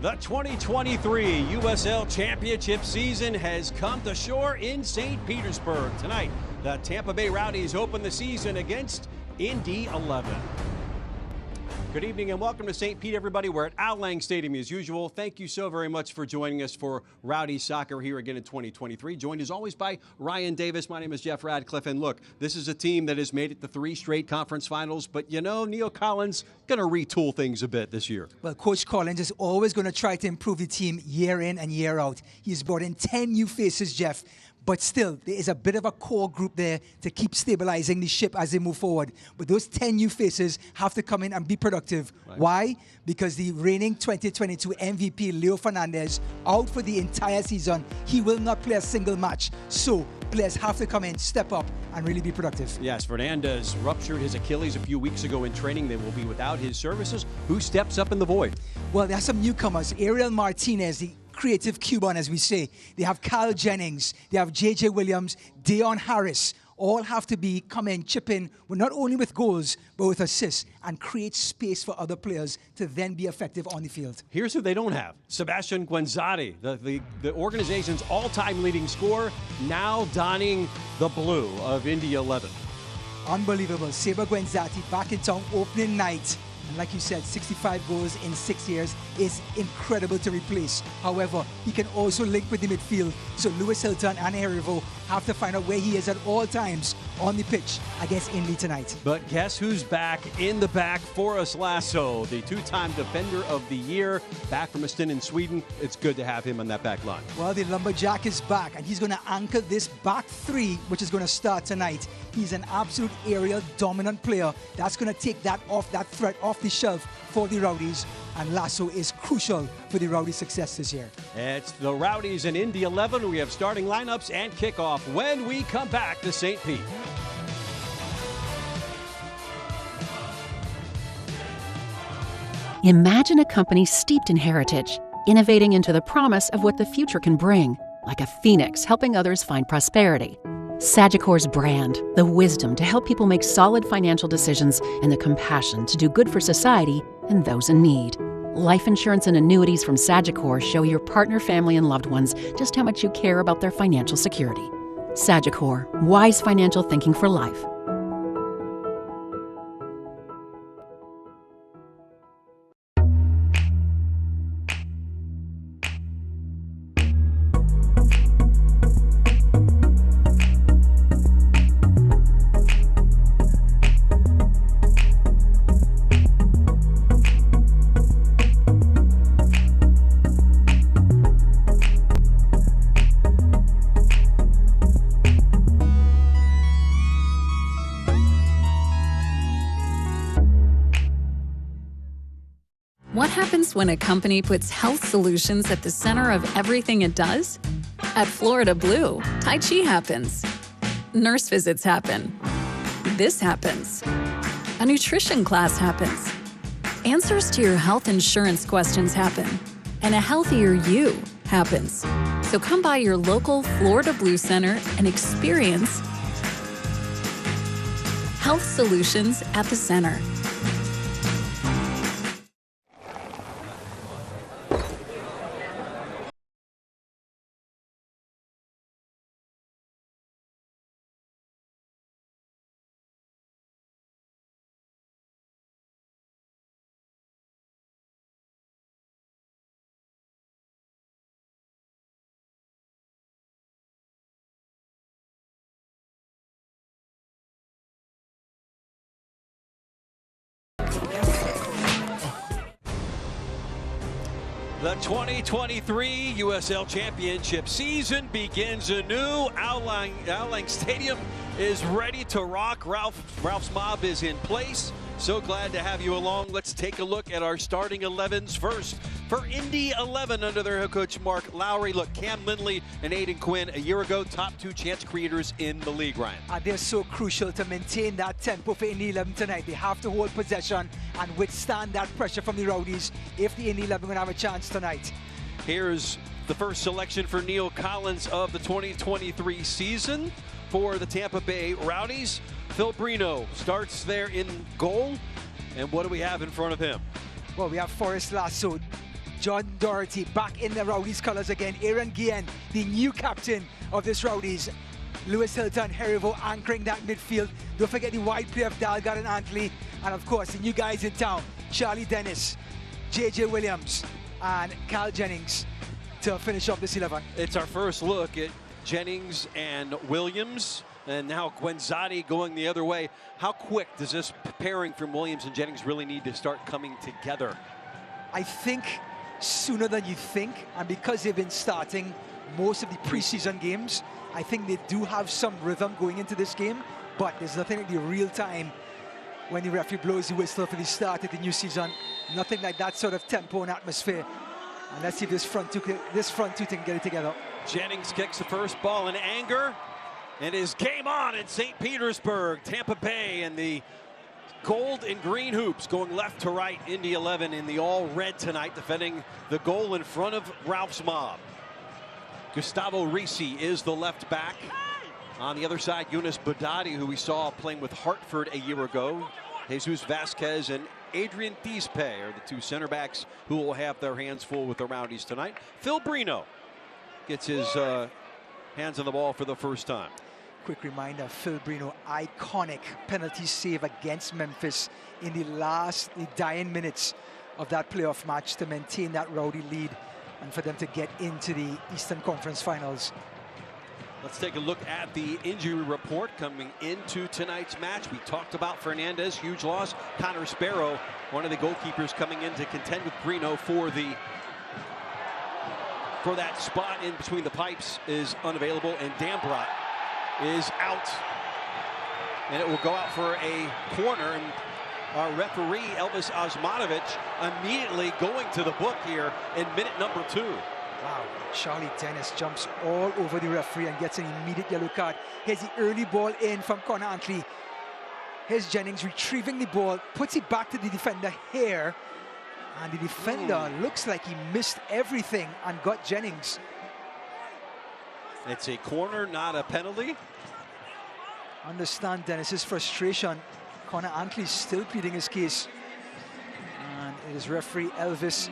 The 2023 USL Championship season has come to shore in St. Petersburg. Tonight, the Tampa Bay Rowdies open the season against Indy 11. Good evening and welcome to St. Pete, everybody. We're at Al Lang Stadium as usual. Thank you so very much for joining us for Rowdies Soccer here again in 2023. Joined as always by Ryan Davis. My name is Jeff Radcliffe. And look, this is a team that has made it to 3 straight conference finals. But you know, Neil Collins going to retool things a bit this year. Well, Coach Collins is always going to try to improve the team year in and year out. He's brought in 10 new faces, Jeff. But still, there is a bit of a core group there to keep stabilizing the ship as they move forward. But those 10 new faces have to come in and be productive. Right. Why? Because the reigning 2022 MVP, Leo Fernandez, out for the entire season. He will not play a single match. So players have to come in, step up, and really be productive. Yes, Fernandez ruptured his Achilles a few weeks ago in training. They will be without his services. Who steps up in the void? Well, there are some newcomers. Ariel Martinez, the creative Cuban, as we say. They have Kyle Jennings. They have J.J. Williams, Deion Harris. All have to come in, chip in, well, not only with goals, but with assists, and create space for other players to then be effective on the field. Here's who they don't have. Sebastian Guenzati, the organization's all-time leading scorer, now donning the blue of Indy 11. Unbelievable. Saber Guenzati back in town opening night. And like you said, 65 goals in 6 years is incredible to replace. However, he can also link with the midfield. So Lewis Hilton and Erivo have to find out where he is at all times on the pitch against Indy tonight. But guess who's back in the back? Forrest Lasso, the 2-time Defender of the Year, back from a stint in Sweden. It's good to have him on that back line. Well, the Lumberjack is back, and he's going to anchor this back three, which is going to start tonight. He's an absolute aerial dominant player. That's going to take that threat off the shelf for the Rowdies, and Lasso is crucial for the Rowdies' success this year. It's the Rowdies in Indy 11. We have starting lineups and kickoff when we come back to St. Pete. Imagine a company steeped in heritage, innovating into the promise of what the future can bring, like a phoenix helping others find prosperity. Sagicor's brand, the wisdom to help people make solid financial decisions and the compassion to do good for society and those in need. Life insurance and annuities from Sagicor show your partner, family, and loved ones just how much you care about their financial security. Sagicor, wise financial thinking for life. What happens when a company puts health solutions at the center of everything it does? At Florida Blue, Tai Chi happens. Nurse visits happen. This happens. A nutrition class happens. Answers to your health insurance questions happen. And a healthier you happens. So come by your local Florida Blue Center and experience health solutions at the center. The 2023 USL Championship season begins anew. Al Lang Stadium is ready to rock. Ralph's mob is in place. So glad to have you along. Let's take a look at our starting 11s first. For Indy 11 under their head coach Mark Lowry. Look, Cam Lindley and Aiden Quinn a year ago, top 2 chance creators in the league, Ryan. They're so crucial to maintain that tempo for Indy 11 tonight. They have to hold possession and withstand that pressure from the Rowdies if the Indy 11 are going to have a chance tonight. Here's the first selection for Neil Collins of the 2023 season for the Tampa Bay Rowdies. Phil Brino starts there in goal. And what do we have in front of him? Well, we have Forrest Lasso, John Doherty back in the Rowdies colours again. Aaron Guillen, the new captain of this Rowdies. Lewis Hilton, Herivo anchoring that midfield. Don't forget the wide play of Dalgard and Antley. And of course, the new guys in town, Charlie Dennis, JJ Williams, and Cal Jennings to finish off this 11. It's our first look at Jennings and Williams, and now Guenzati going the other way. How quick does this pairing from Williams and Jennings really need to start coming together? I think sooner than you think, and because they've been starting most of the preseason games, I think they do have some rhythm going into this game, but there's nothing like the real time when the referee blows the whistle for the start of the new season. Nothing like that sort of tempo and atmosphere. And let's see if this front two can get it together. Jennings kicks the first ball in anger. It is game on in St. Petersburg. Tampa Bay and the gold and green hoops going left to right. Indy 11 in the all red tonight, defending the goal in front of Ralph's mob. Gustavo Risi is the left back. On the other side, Yunus Badadi, who we saw playing with Hartford a year ago. Jesus Vasquez and Adrian Tispe are the two center backs who will have their hands full with the Rowdies tonight. Phil Brino gets his hands on the ball for the first time. Quick reminder, Phil Brino, iconic penalty save against Memphis in the dying minutes of that playoff match to maintain that Rowdy lead and for them to get into the Eastern Conference Finals. Let's take a look at the injury report coming into tonight's match. We talked about Fernandez, huge loss. Connor Sparrow, one of the goalkeepers coming in to contend with Brino for that spot in between the pipes, is unavailable, and Dambrot is out. And it will go out for a corner. And our referee, Elvis Osmanovic, immediately going to the book here in minute number 2. Wow, Charlie Dennis jumps all over the referee and gets an immediate yellow card. Here's the early ball in from Connor Antley. Here's Jennings retrieving the ball, puts it back to the defender here. And the defender looks like he missed everything and got Jennings. It's a corner, not a penalty. Understand Dennis's frustration. Connor Antley still pleading his case. And it is referee Elvis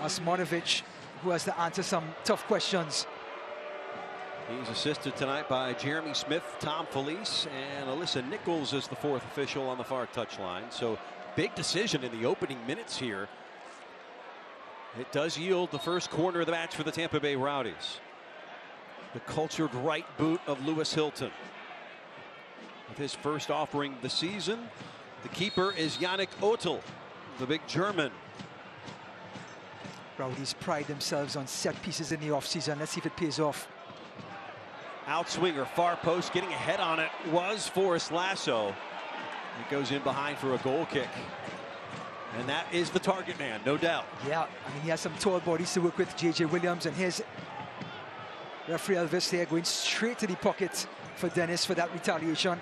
Osmanovic who has to answer some tough questions. He's assisted tonight by Jeremy Smith, Tom Felice, and Alyssa Nichols is the fourth official on the far touchline. So big decision in the opening minutes here. It does yield the first corner of the match for the Tampa Bay Rowdies. The cultured right boot of Lewis Hilton. With his first offering of the season, the keeper is Yannick Otel, the big German. Rowdies pride themselves on set pieces in the offseason. Let's see if it pays off. Outswinger, far post, getting ahead on it was Forrest Lasso. It goes in behind for a goal kick. And that is the target man, no doubt. Yeah, I mean, he has some tall bodies to work with, JJ Williams, and here's referee Elvis there going straight to the pocket for Dennis for that retaliation.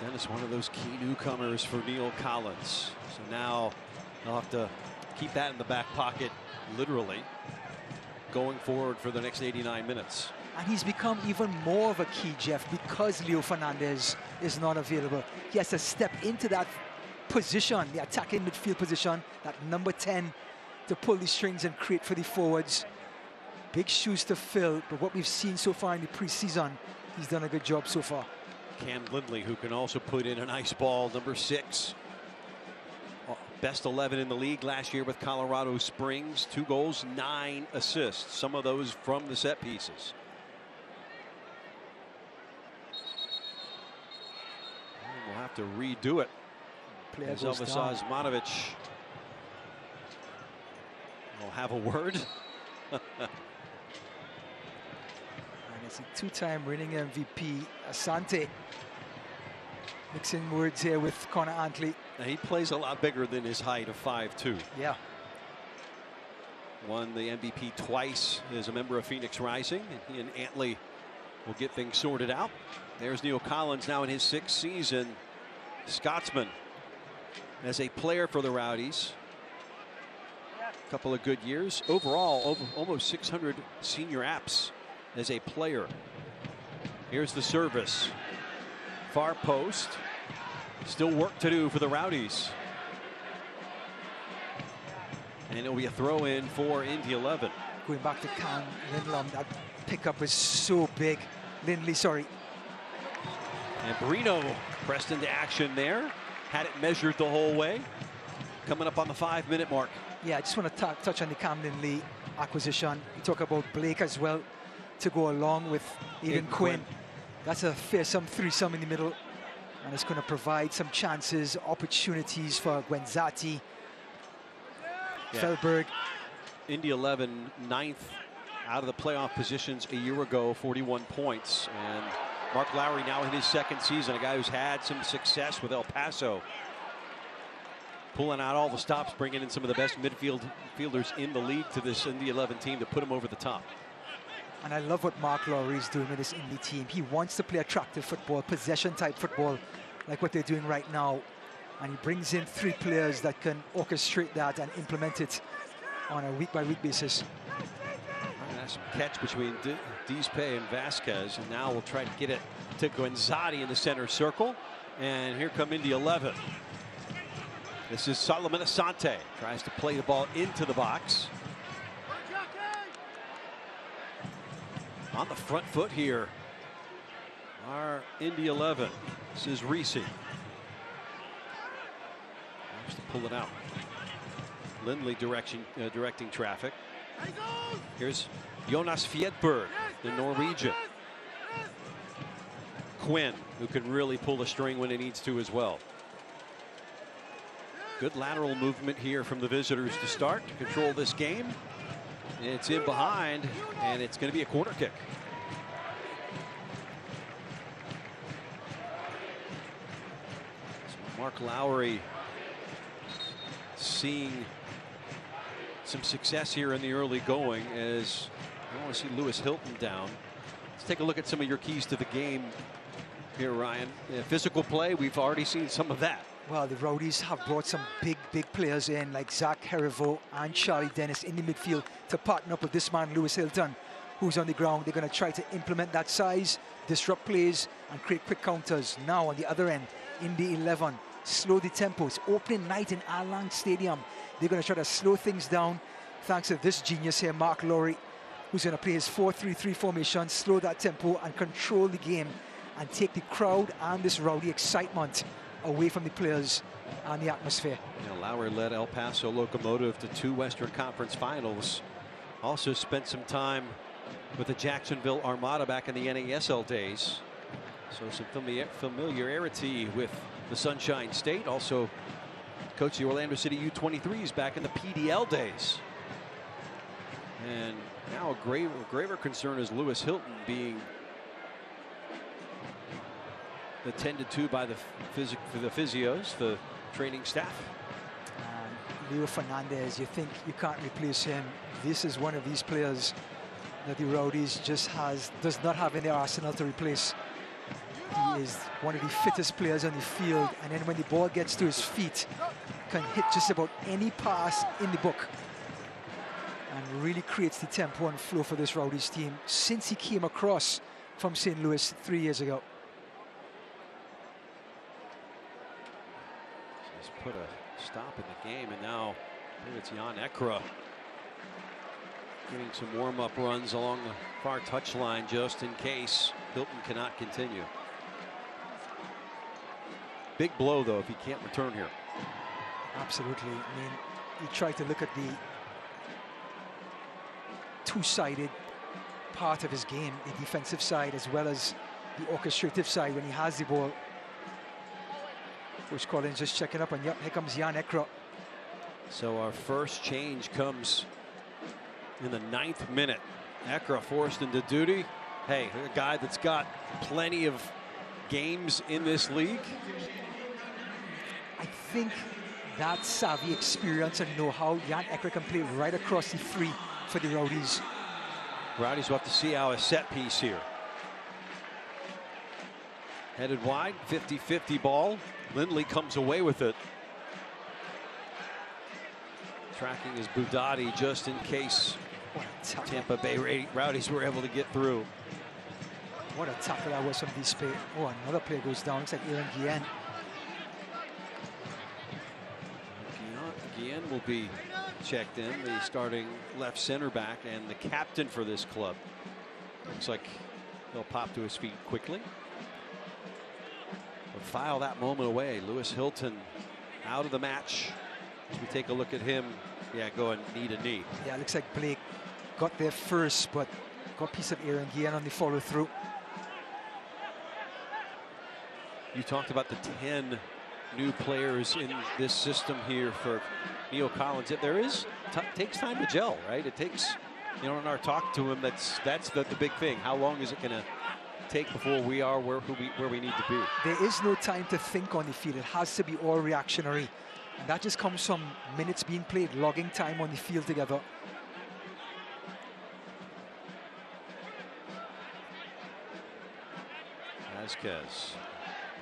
Dennis, one of those key newcomers for Neil Collins. So now they'll have to keep that in the back pocket, literally, going forward for the next 89 minutes. And he's become even more of a key, Jeff, because Leo Fernandez is not available. He has to step into that position, the attacking midfield position, that number 10, to pull the strings and create for the forwards. Big shoes to fill, but what we've seen so far in the preseason, he's done a good job so far. Cam Lindley, who can also put in a nice ball, number 6. Best 11 in the league last year with Colorado Springs. 2 goals, 9 assists. Some of those from the set pieces. And we'll have to redo it. As Elvis Osmanovic will have a word. And it's a 2-time reigning MVP, Asante. Mixing words here with Connor Antley. Now he plays a lot bigger than his height of 5'2". Yeah. Won the MVP twice as a member of Phoenix Rising. And he and Antley will get things sorted out. There's Neil Collins now in his 6th season. Scotsman as a player for the Rowdies. A couple of good years. Overall, almost 600 senior apps as a player. Here's the service. Far post. Still work to do for the Rowdies. And it'll be a throw in for Indy 11. Going back to Cam Lindlom, that pickup was so big. Lindley, sorry. And Brino pressed into action there. Had it measured the whole way. Coming up on the 5-minute mark. Yeah, I just want to touch on the Cam Lindley acquisition. We talk about Blake as well to go along with even Quinn. That's a fearsome threesome in the middle. And it's going to provide some chances, opportunities for Gwenzati, Felberg. Indy 11, 9th out of the playoff positions a year ago, 41 points. And Mark Lowry now in his 2nd season, a guy who's had some success with El Paso. Pulling out all the stops, bringing in some of the best midfielders in the league to this Indy 11 team to put him over the top. And I love what Mark Lowry is doing with this Indy team. He wants to play attractive football, possession-type football, like what they're doing right now. And he brings in 3 players that can orchestrate that and implement it on a week-by-week basis. That's some catch between Dispe and Vasquez, and now we'll try to get it to Gwenzati in the center circle. And here come Indy 11. This is Solomon Asante. Tries to play the ball into the box. On the front foot here are Indy 11. This is Reese. Has to pull it out. Lindley directing traffic. Here's Jonas Fjedberg, the Norwegian. Quinn, who can really pull the string when it needs to as well. Good lateral movement here from the visitors to start to control this game. It's in behind, and it's going to be a corner kick. So Mark Lowry seeing some success here in the early going, as I want to see Lewis Hilton down. Let's take a look at some of your keys to the game here, Ryan. Physical play, we've already seen some of that. Well, the Rowdies have brought some big players in, like Zach Herivo and Charlie Dennis in the midfield to partner up with this man, Lewis Hilton, who's on the ground. They're going to try to implement that size, disrupt plays, and create quick counters. Now, on the other end, Indy 11, slow the tempo. It's opening night in Al-Lang Stadium. They're going to try to slow things down, thanks to this genius here, Mark Lowry, who's going to play his 4-3-3 formation, slow that tempo, and control the game, and take the crowd and this Rowdy excitement away from the players and the atmosphere. You know, Lowry led El Paso Locomotive to 2 Western Conference finals. Also spent some time with the Jacksonville Armada back in the NASL days. So some familiarity with the Sunshine State. Also coached the Orlando City U23s back in the PDL days. And now a graver concern is Lewis Hilton being attended to by the physios, the training staff. Leo Fernandez, you think you can't replace him. This is one of these players that the Rowdies just does not have in their arsenal to replace. He is one of the fittest players on the field, and then when the ball gets to his feet, can hit just about any pass in the book and really creates the tempo and flow for this Rowdies team since he came across from St. Louis 3 years ago. Just put a stop in the game, and now it's Jan Ekra getting some warm-up runs along the far touchline just in case Hilton cannot continue. Big blow, though, if he can't return here. Absolutely. I mean, you try to look at the two-sided part of his game, the defensive side as well as the orchestrative side when he has the ball. Coach Collins just checking up, and yep, here comes Jan Ekra. So our first change comes in the 9th minute. Ekra forced into duty. Hey, a guy that's got plenty of games in this league. I think that savvy experience and know-how, Jan Ekra can play right across the three for the Rowdies. Rowdies will have to see how a set piece here. Headed wide, 50-50 ball. Lindley comes away with it. Tracking is Budati just in case Tampa Bay Rowdies were able to get through. What a tackle that was from Dispe. Oh, another player goes down. Looks like Aaron Guillen. Guillen will be checked in, the starting left center back and the captain for this club. Looks like he'll pop to his feet quickly. But file that moment away. Lewis Hilton out of the match. As we take a look at him, yeah, going knee to knee. Yeah, looks like Blake got there first, but got a piece of air again on the follow through. You talked about the 10 new players in this system here for Neil Collins. There is takes time to gel, right? It takes, you know, in our talk to him, that's the big thing. How long is it going to take before we are where we need to be? There is no time to think on the field. It has to be all reactionary, and that just comes from minutes being played, logging time on the field together. Vasquez.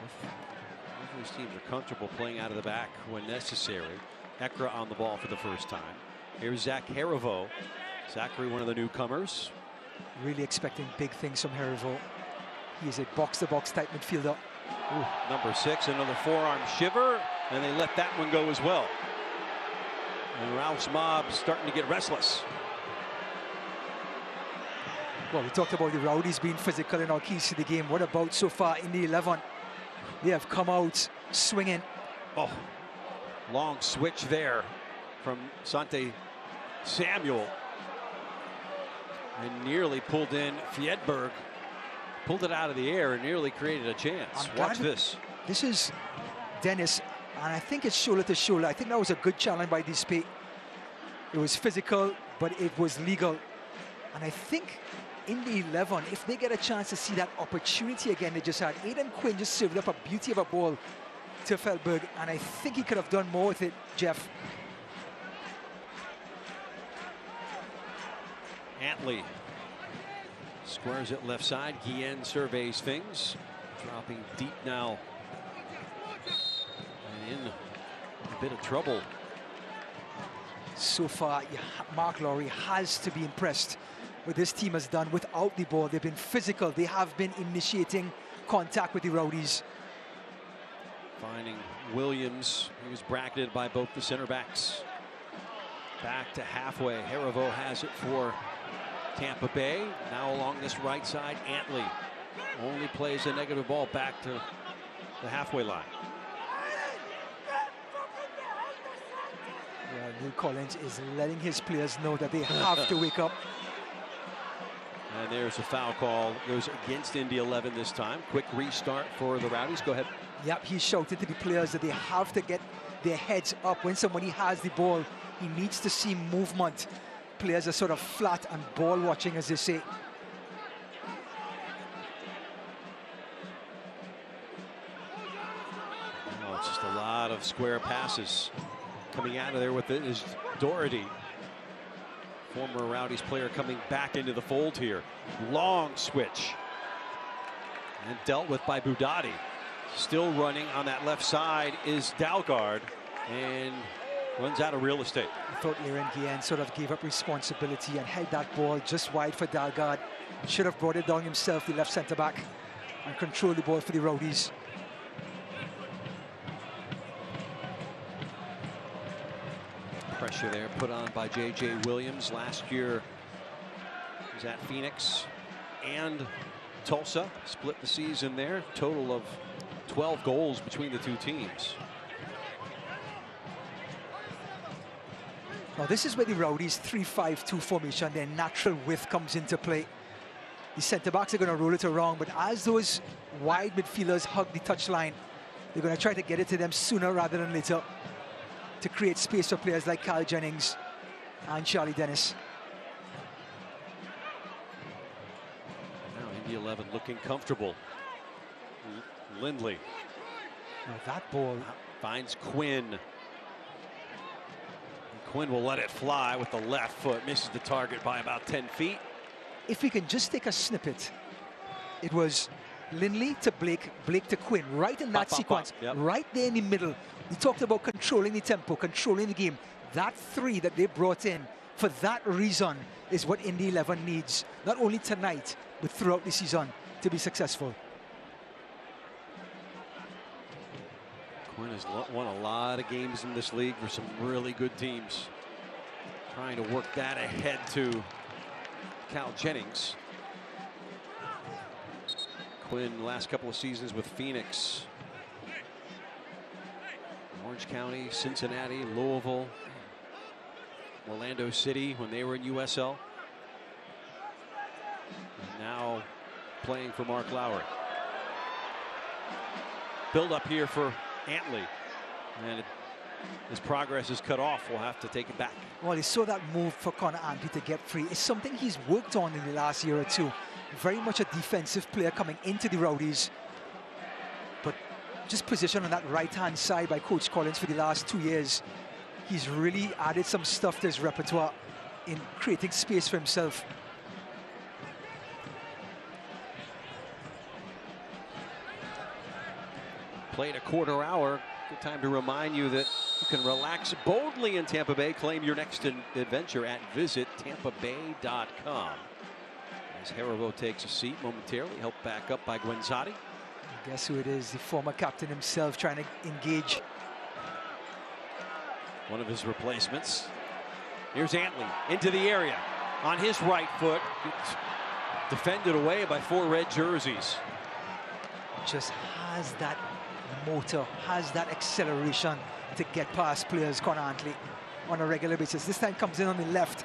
Both of these teams are comfortable playing out of the back when necessary. Ekra on the ball for the first time. Here's Zach Harivo. Zachary, one of the newcomers. Really expecting big things from Harivo. He is a box-to-box type midfielder. Ooh, number 6, another forearm shiver, and they let that one go as well. And Ralph's mob starting to get restless. Well, we talked about the Rowdies being physical in our keys to the game. What about so far in the 11? They have come out swinging. Oh, long switch there from Sante Samuel. And nearly pulled in Fjedberg. Pulled it out of the air and nearly created a chance. Watch this. This is Dennis, and I think it's shoulder to shoulder. I think that was a good challenge by Dispe. It was physical, but it was legal. And I think in the 11, if they get a chance to see that opportunity again they just had, Aidan Quinn just served up a beauty of a ball to Fjedberg, and I think he could have done more with it, Jeff. Antley squares it left side. Guillen surveys things. Dropping deep now. And in a bit of trouble. So far, Mark Lowry has to be impressed with this team has done without the ball. They've been physical. They have been initiating contact with the Rowdies. Finding Williams. He was bracketed by both the center backs. Back to halfway. Harivo has it for Tampa Bay. Now along this right side, Antley only plays a negative ball back to the halfway line. Yeah, Neil Collins is letting his players know that they have to wake up. And there's a foul call. Goes against Indy 11 this time. Quick restart for the Rowdies. Go ahead. Yep, he shouted to the players that they have to get their heads up. When somebody has the ball, he needs to see movement. Players are sort of flat and ball watching, as they say. Oh, it's just a lot of square passes. Coming out of there with it is Doherty. Former Rowdies player coming back into the fold here. Long switch. And dealt with by Budati. Still running on that left side is Dalgard. And runs out of real estate. I thought Aaron Guillen sort of gave up responsibility and held that ball just wide for Dalgard. Should have brought it down himself, the left centre back, and control the ball for the Rowdies. Pressure there put on by J.J. Williams. Last year he was at Phoenix and Tulsa. Split the season there. Total of 12 goals between the two teams. Now this is where the Rowdies 3-5-2 formation, their natural width comes into play. The centre-backs are going to roll it around, but as those wide midfielders hug the touchline, they're going to try to get it to them sooner rather than later to create space for players like Kyle Jennings and Charlie Dennis. Now Indy 11 looking comfortable. Lindley. Now that ball Finds Quinn. And Quinn will let it fly with the left foot. Misses the target by about 10 feet. If we can just take a snippet, it was Lindley to Blake, Blake to Quinn, right in that sequence, Yep. right there in the middle. We talked about controlling the tempo, controlling the game. That three that they brought in, for that reason, is what Indy 11 needs, not only tonight, but throughout the season to be successful. Quinn has won a lot of games in this league for some really good teams. Trying to work that ahead to Cal Jennings. Quinn, last couple of seasons with Phoenix, Orange County, Cincinnati, Louisville, Orlando City when they were in USL. And now playing for Mark Lowry. Build up here for Antley. And his progress is cut off. We'll have to take it back. Well, he saw that move for Connor Antley to get free. It's something he's worked on in the last year or two. Very much a defensive player coming into the Rowdies. But just positioned on that right-hand side by Coach Collins for the last 2 years. He's really added some stuff to his repertoire in creating space for himself. Played a quarter hour. Good time to remind you that you can relax boldly in Tampa Bay. Claim your next adventure at visitampabay.com. As Haribo takes a seat momentarily, helped back up by Guenzotti. Guess who it is? The former captain himself trying to engage. One of his replacements. Here's Antley into the area on his right foot. It's defended away by 4 red jerseys. Just has that motor, has that acceleration to get past players, Connor Antley, on a regular basis. This time comes in on the left.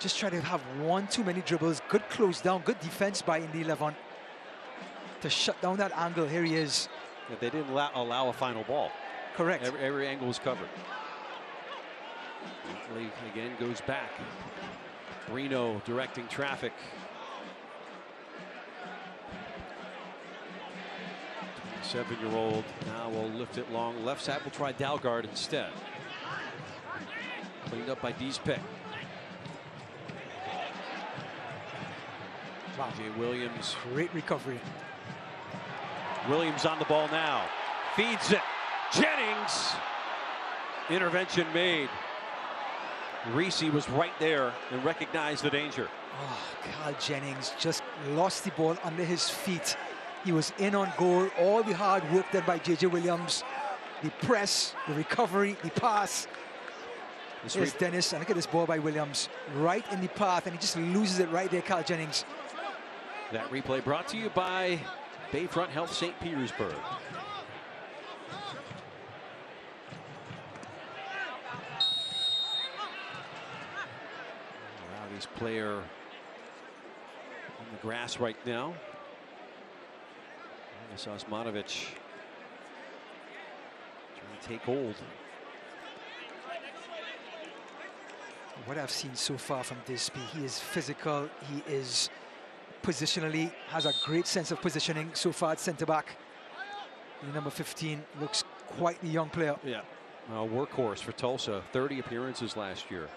Just try to have one too many dribbles. Good close down, good defense by Indy 11 to shut down that angle. Here he is. Yeah, they didn't allow a final ball. Correct. Every angle was covered. Antley again goes back. Reno directing traffic. 7-year-old now will lift it long. Left side will try Dalgard instead. Cleaned up by Dees Pick. Wow. Jay Williams. Great recovery. Williams on the ball now. Feeds it. Jennings. Intervention made. Reese was right there and recognized the danger. Oh, Cal Jennings just lost the ball under his feet. He was in on goal. All the hard work done by J.J. Williams. The press, the recovery, the pass. There's Dennis, and look at this ball by Williams. Right in the path, and he just loses it right there, Cal Jennings. That replay brought to you by Bayfront Health St. Petersburg. Rowdies player on the grass right now. This Osmanovic trying to take hold. What I've seen so far from Disby, he is physical, he is positionally, has a great sense of positioning so far at centre-back. Number 15 looks quite the young player. Yeah, a workhorse for Tulsa, 30 appearances last year.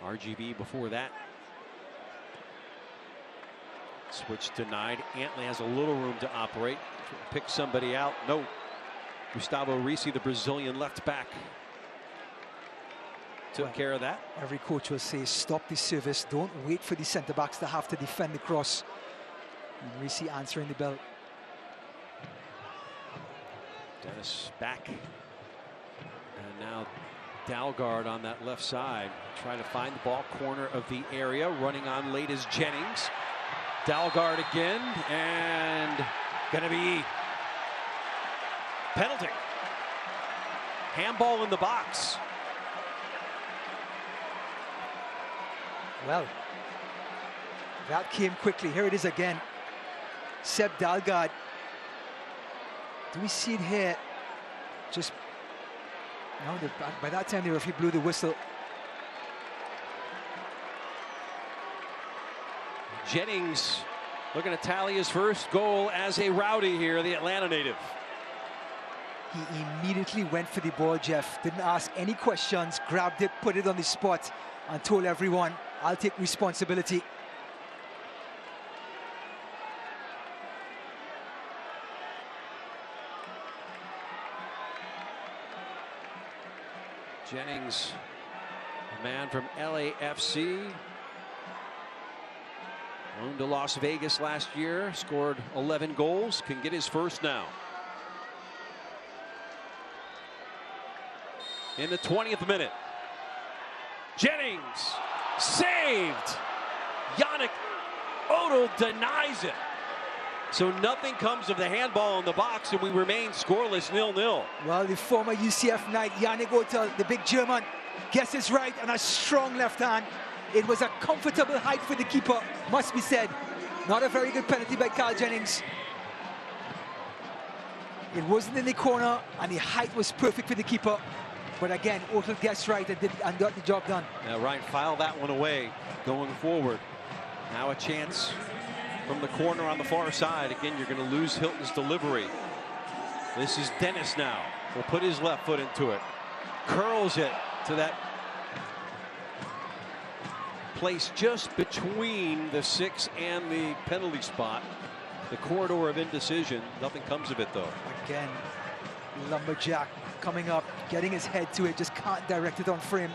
RGB before that. Switch denied. Antley has a little room to operate. Pick somebody out. No. Gustavo Reese, the Brazilian left back, took care of that. Every coach will say, stop the service. Don't wait for the centre-backs to have to defend the cross. And Reese answering the bell. Dennis back. And now Dalgard on that left side. Trying to find the ball corner of the area. Running on late is Jennings. Dalgard again, and gonna be penalty. Handball in the box. Well, that came quickly. Here it is again. Seb Dalgard. Do we see it here? Just, no, by that time the referee blew the whistle. Jennings looking to tally his first goal as a Rowdy here, the Atlanta native. He immediately went for the ball, Jeff. Didn't ask any questions, grabbed it, put it on the spot, and told everyone, I'll take responsibility. Jennings, a man from LAFC. Loaned to Las Vegas last year, scored 11 goals, can get his first now. In the 20th minute. Jennings saved. Yannick Odell denies it. So nothing comes of the handball in the box, and we remain scoreless, 0-0. Well, the former UCF Knight, Yannick Odell, the big German, gets his right and a strong left hand. It was a comfortable height for the keeper, must be said. Not a very good penalty by Carl Jennings. It wasn't in the corner, and the height was perfect for the keeper. But again, Odell gets right and got the job done. Now, Ryan, file that one away going forward. Now a chance from the corner on the far side. Again, you're going to lose Hilton's delivery. This is Dennis now. Will put his left foot into it. Curls it to that place just between the 6 and the penalty spot. The corridor of indecision. Nothing comes of it, though. Again, Lumberjack coming up, getting his head to it, just can't direct it on frame.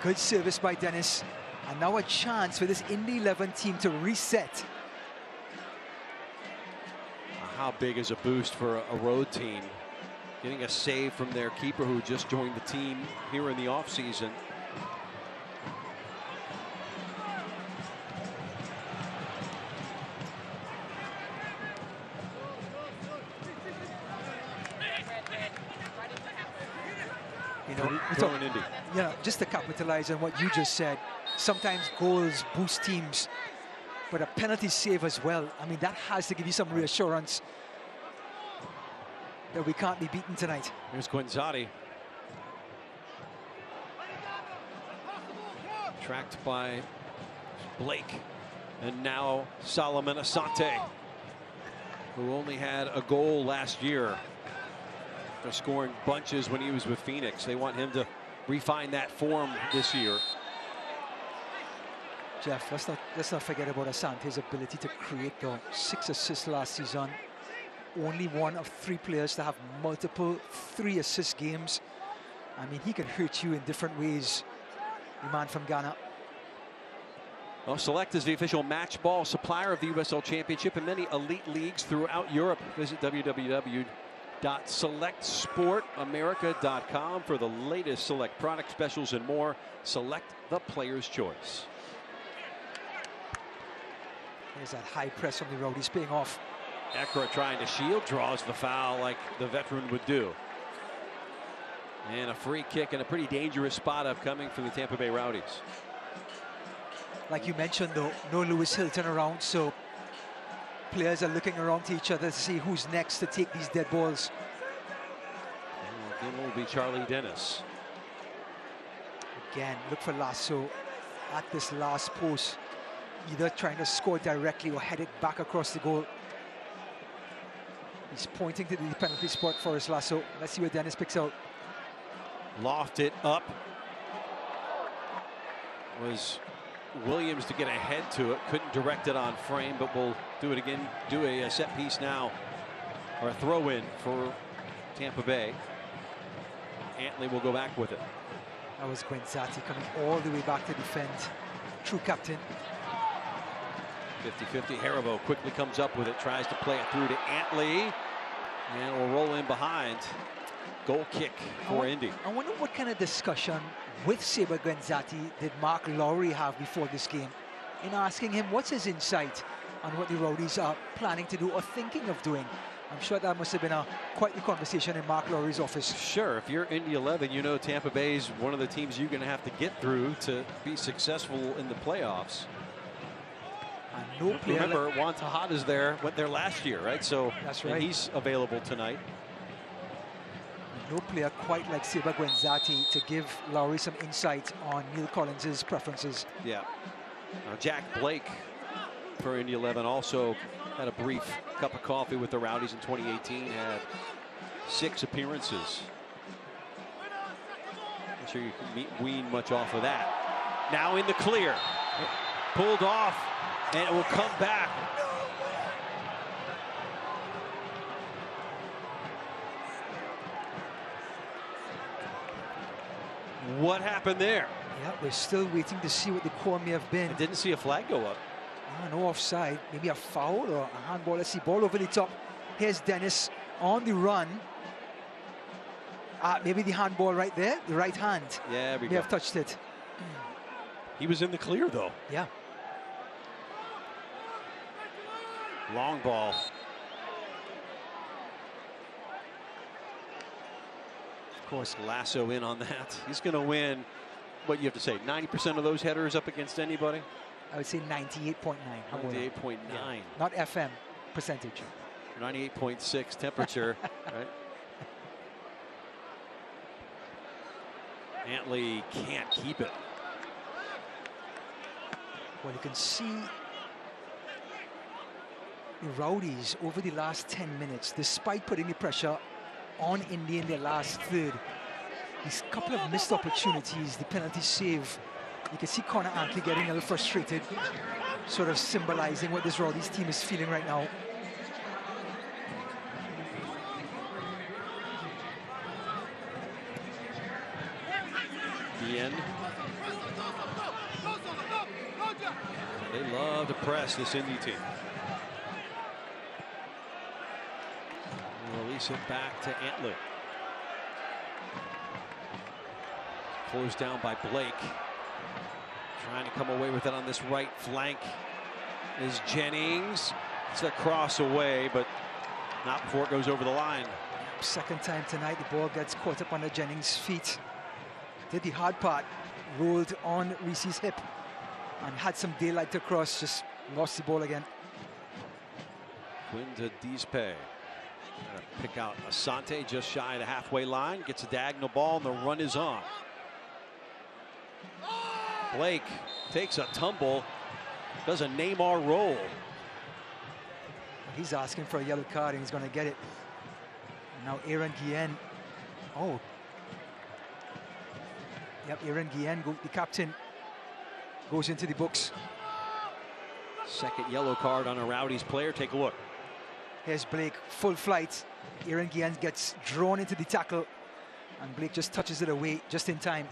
Good service by Dennis. And now a chance for this Indy 11 team to reset. How big is a boost for a road team? Getting a save from their keeper who just joined the team here in the offseason. You know, just to capitalize on what you just said, sometimes goals boost teams, but a penalty save as well. I mean, that has to give you some reassurance that we can't be beaten tonight. Here's Guenzati. Tracked by Blake. And now Solomon Asante, who only had a goal last year. They're scoring bunches when he was with Phoenix. They want him to refine that form this year. Jeff, let's not forget about Asante's ability to create, though. 6 assists last season. Only one of 3 players to have multiple 3-assist games. I mean, he can hurt you in different ways, the man from Ghana. Well, Select is the official match ball supplier of the USL Championship and many elite leagues throughout Europe. Visit www.selectsportamerica.com for the latest Select product specials and more. Select, the player's choice. There's that high press from the Rowdies paying off. Ekra trying to shield, draws the foul like the veteran would do. And a free kick and a pretty dangerous spot up coming for the Tampa Bay Rowdies. Like you mentioned, though, no Lewis Hilton around, so players are looking around to each other to see who's next to take these dead balls. Then will be Charlie Dennis. Again, look for Lasso at this last post, either trying to score directly or head it back across the goal. He's pointing to the penalty spot for his Lasso. Let's see where Dennis picks out. Loft it up. Was Williams to get ahead to it. Couldn't direct it on frame, but we'll do it again. Do a set piece now, or a throw in for Tampa Bay. Antley will go back with it. That was Guenzati coming all the way back to defend. True captain. 50-50. Haribo quickly comes up with it, tries to play it through to Antley, and will roll in behind. Goal kick for Indy. I wonder what kind of discussion with Saber Guenzati did Mark Lowry have before this game, in asking him what's his insight on what the Rowdies are planning to do or thinking of doing. I'm sure that must have been quite the conversation in Mark Lowry's office. Sure, if you're Indy 11, you know Tampa Bay's one of the teams you're going to have to get through to be successful in the playoffs. And no player. Remember, Juan Tejada's went there last year, right? So that's right. And he's available tonight. No player quite like Saber Guenzati to give Lowry some insight on Neil Collins' preferences. Yeah. Now Jack Blake for Indy 11 also had a brief cup of coffee with the Rowdies in 2018. Had 6 appearances. Not sure you can wean much off of that. Now in the clear. Pulled off. And it will come back. What happened there? Yeah, we're still waiting to see what the call may have been. I didn't see a flag go up. No offside. Maybe a foul or a handball. Let's see. Ball over the top. Here's Dennis on the run. Maybe the handball right there. The right hand. Yeah, we may have touched it. He was in the clear, though. Yeah. Long ball. Of course, Lasso in on that. He's going to win, what you have to say, 90% of those headers up against anybody? I would say 98.9. 98.9. Yeah. Not FM percentage. 98.6 temperature, right? Antley can't keep it. Well, you can see the Rowdies over the last 10 minutes, despite putting the pressure on Indy in their last third. These couple of missed opportunities, the penalty save. You can see Connor Antley getting a little frustrated, sort of symbolizing what this Rowdies team is feeling right now. The end. They love to press this Indy team. Release it back to Antley. Closed down by Blake. Trying to come away with it on this right flank is Jennings. It's a cross away, but not before it goes over the line. Second time tonight, the ball gets caught up under Jennings' feet. Did the hard part, rolled on Reese's hip and had some daylight to cross, just lost the ball again. Quinta Dispe. Pick out Asante just shy of the halfway line, gets a diagonal ball, and the run is on. Blake takes a tumble, does a Neymar roll. He's asking for a yellow card, and he's going to get it. And now Aaron Guillen. Oh. Yep, Aaron Guillen, the captain, goes into the books. Second yellow card on a Rowdies player. Take a look. Here's Blake, full flight. Aaron Guillen gets drawn into the tackle, and Blake just touches it away just in time.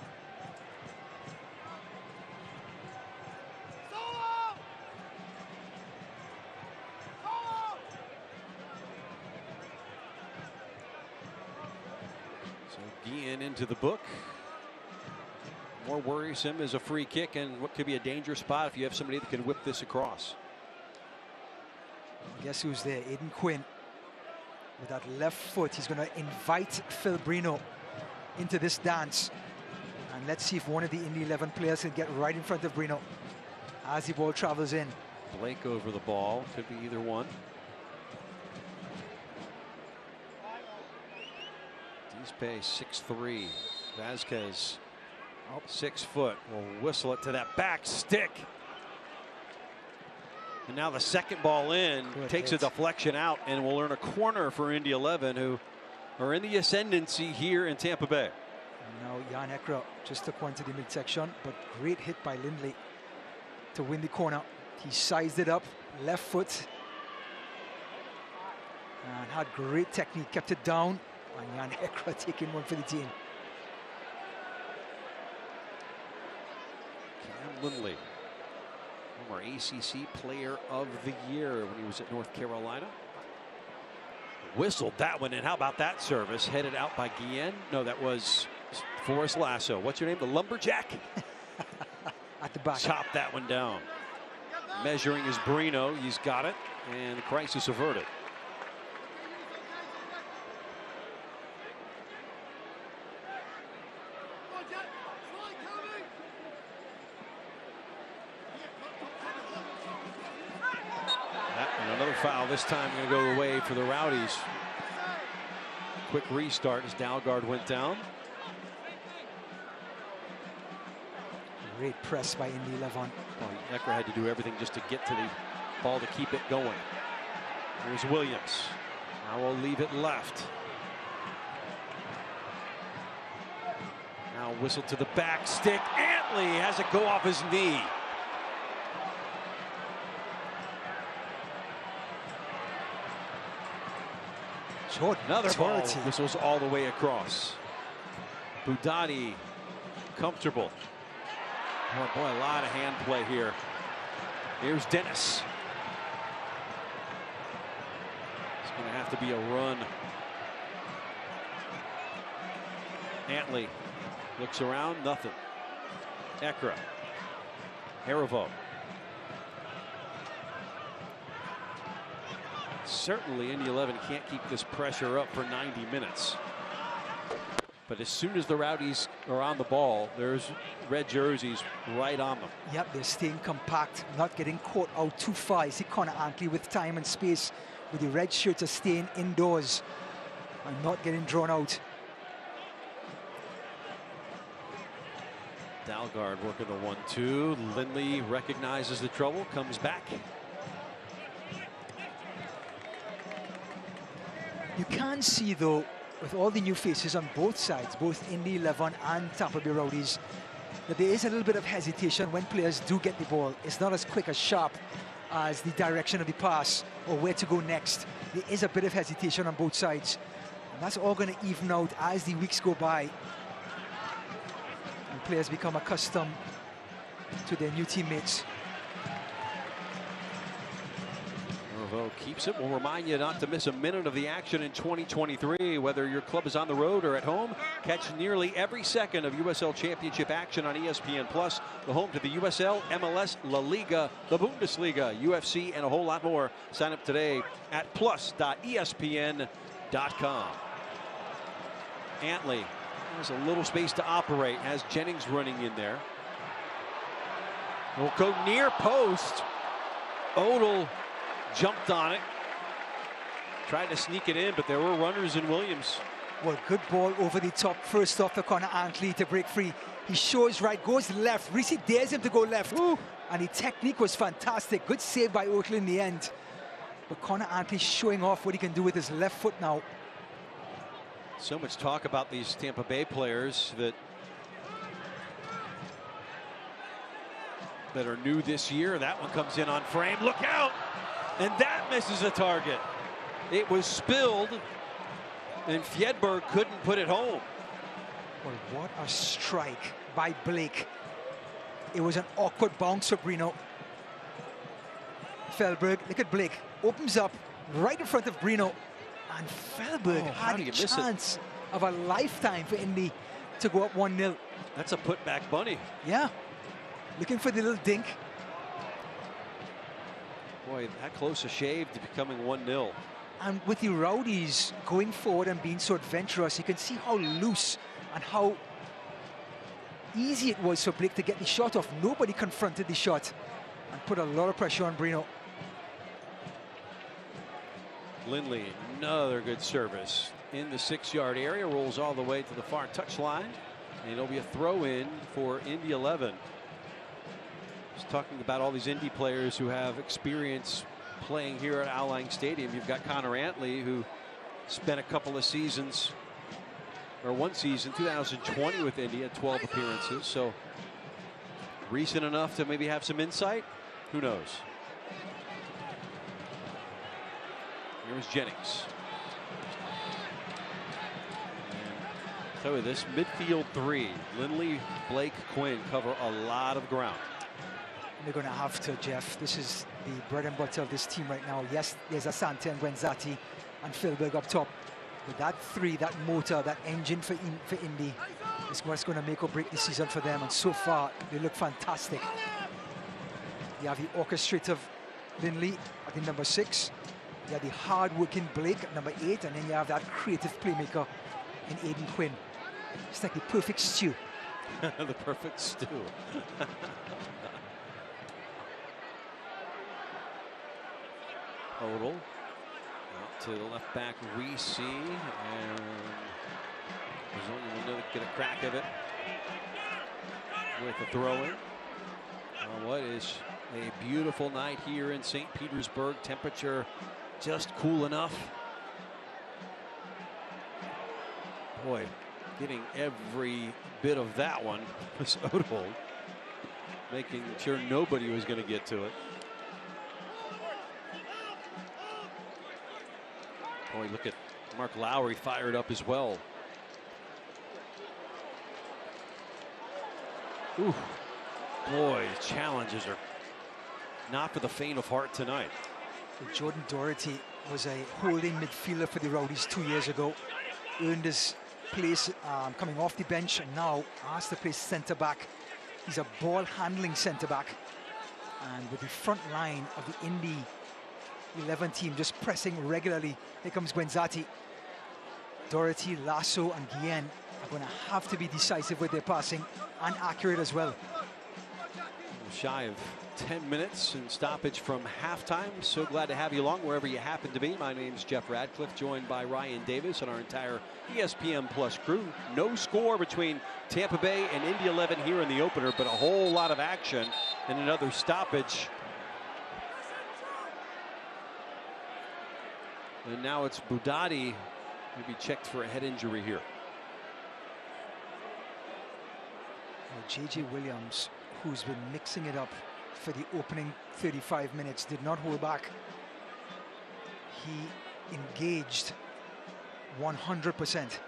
So Guillen into the book. More worrisome is a free kick and what could be a dangerous spot if you have somebody that can whip this across. Guess who's there? Aiden Quinn. With that left foot, he's going to invite Phil Brino into this dance. And let's see if one of the Indy 11 players can get right in front of Brino as the ball travels in. Blake over the ball. Could be either one. Dispe 6'3". Vasquez 6 foot. Will whistle it to that back stick. And now the second ball in takes a deflection out and will earn a corner for Indy 11, who are in the ascendancy here in Tampa Bay. And now Jan Ekra just took one to the midsection, but great hit by Lindley to win the corner. He sized it up, left foot, and had great technique, kept it down, and Jan Ekra taking one for the team. Cam Lindley, former ACC Player of the Year when he was at North Carolina. Whistled that one in. How about that service? Headed out by Guillen. No, that was Forrest Lasso. What's your name? The Lumberjack? At the back. Chopped that one down. Measuring is Brino. He's got it. And the crisis averted. Another foul, this time going to go away for the Rowdies. Quick restart as Dalgard went down. Great press by Indy 11. Well, Ekra had to do everything just to get to the ball to keep it going. Here's Williams. Now we'll leave it left. Now whistle to the back stick. Antley has it go off his knee. Another ball whistles all the way across. Budati comfortable. Oh boy, a lot of hand play here. Here's Dennis. It's going to have to be a run. Antley looks around, nothing. Ekra. Harivo. Certainly Indy 11 can't keep this pressure up for 90 minutes. But as soon as the Rowdies are on the ball, there's red jerseys right on them. Yep, they're staying compact, not getting caught out too far. You see Connor Antley with time and space, with the red shirts are staying indoors and not getting drawn out. Dalgard working the 1-2. Lindley recognizes the trouble, comes back. You can see, though, with all the new faces on both sides, both Indy 11 and Tampa Bay Rowdies, that there is a little bit of hesitation when players do get the ball. It's not as quick, as sharp as the direction of the pass or where to go next. There is a bit of hesitation on both sides. And that's all going to even out as the weeks go by. And players become accustomed to their new teammates. Keeps it. We'll remind you not to miss a minute of the action in 2023. Whether your club is on the road or at home, catch nearly every second of USL Championship action on ESPN+, the home to the USL, MLS, La Liga, the Bundesliga, UFC, and a whole lot more. Sign up today at plus.espn.com. Antley has a little space to operate, has Jennings running in there. Will go near post. Odell jumped on it, tried to sneak it in, but there were runners in Williams. Well, good ball over the top. First off for Connor Antley to break free. He shows right, goes left. Reese dares him to go left. Ooh. And the technique was fantastic. Good save by Oakley in the end. But Connor Antley showing off what he can do with his left foot now. So much talk about these Tampa Bay players that are new this year. That one comes in on frame. Look out! And that misses a target. It was spilled, and Fjedberg couldn't put it home. Well, what a strike by Blake. It was an awkward bounce for Brino. Fjedberg, look at Blake, opens up right in front of Brino. And Fjedberg had a chance of a lifetime for Indy to go up 1-0. That's a putback bunny. Yeah, looking for the little dink. Boy, that close a shave to becoming 1-0. And with the Rowdies going forward and being so adventurous, you can see how loose and how easy it was for Blake to get the shot off. Nobody confronted the shot and put a lot of pressure on Brino. Lindley, another good service in the 6-yard area, rolls all the way to the far touchline, and it'll be a throw-in for Indy 11. Talking about all these Indy players who have experience playing here at Al Lang Stadium. You've got Connor Antley, who spent a couple of seasons, or one season, 2020 with Indy, at 12 appearances. So recent enough to maybe have some insight. Who knows? Here's Jennings. And tell you this midfield three, Lindley, Blake, Quinn, cover a lot of ground. They're going to have to, Jeff. This is the bread and butter of this team right now. Yes, there's Asante and Gwenzati and Fjedberg up top. But that three, that motor, that engine for Indy is what's going to make or break the season for them. And so far, they look fantastic. You have the orchestrator of Lindley at the number 6. You have the hard-working Blake at number 8. And then you have that creative playmaker in Aiden Quinn. It's like the perfect stew. The perfect stew. Odell out to the left back, Reese, and will get a crack of it with a throw-in. What is a beautiful night here in St. Petersburg. Temperature just cool enough. Boy, getting every bit of that one was Odell, making sure nobody was going to get to it. Boy, look at Mark Lowry fired up as well. Ooh, boy, challenges are not for the faint of heart tonight. Jordan Doherty was a holding midfielder for the Rowdies 2 years ago. Earned his place coming off the bench, and now asked to play centre back He's a ball-handling centre-back. And with the front line of the Indy 11 team just pressing regularly, here comes Guenzati. Doherty, Lasso, and Guillen are going to have to be decisive with their passing and accurate as well. Shy of 10 minutes in stoppage from halftime. So glad to have you along wherever you happen to be. My name's Jeff Radcliffe, joined by Ryan Davis and our entire ESPN Plus crew. No score between Tampa Bay and Indy 11 here in the opener, but a whole lot of action and another stoppage. And now it's Budati, maybe checked for a head injury here. J.J. Williams, who's been mixing it up for the opening 35 minutes, did not hold back. He engaged 100%.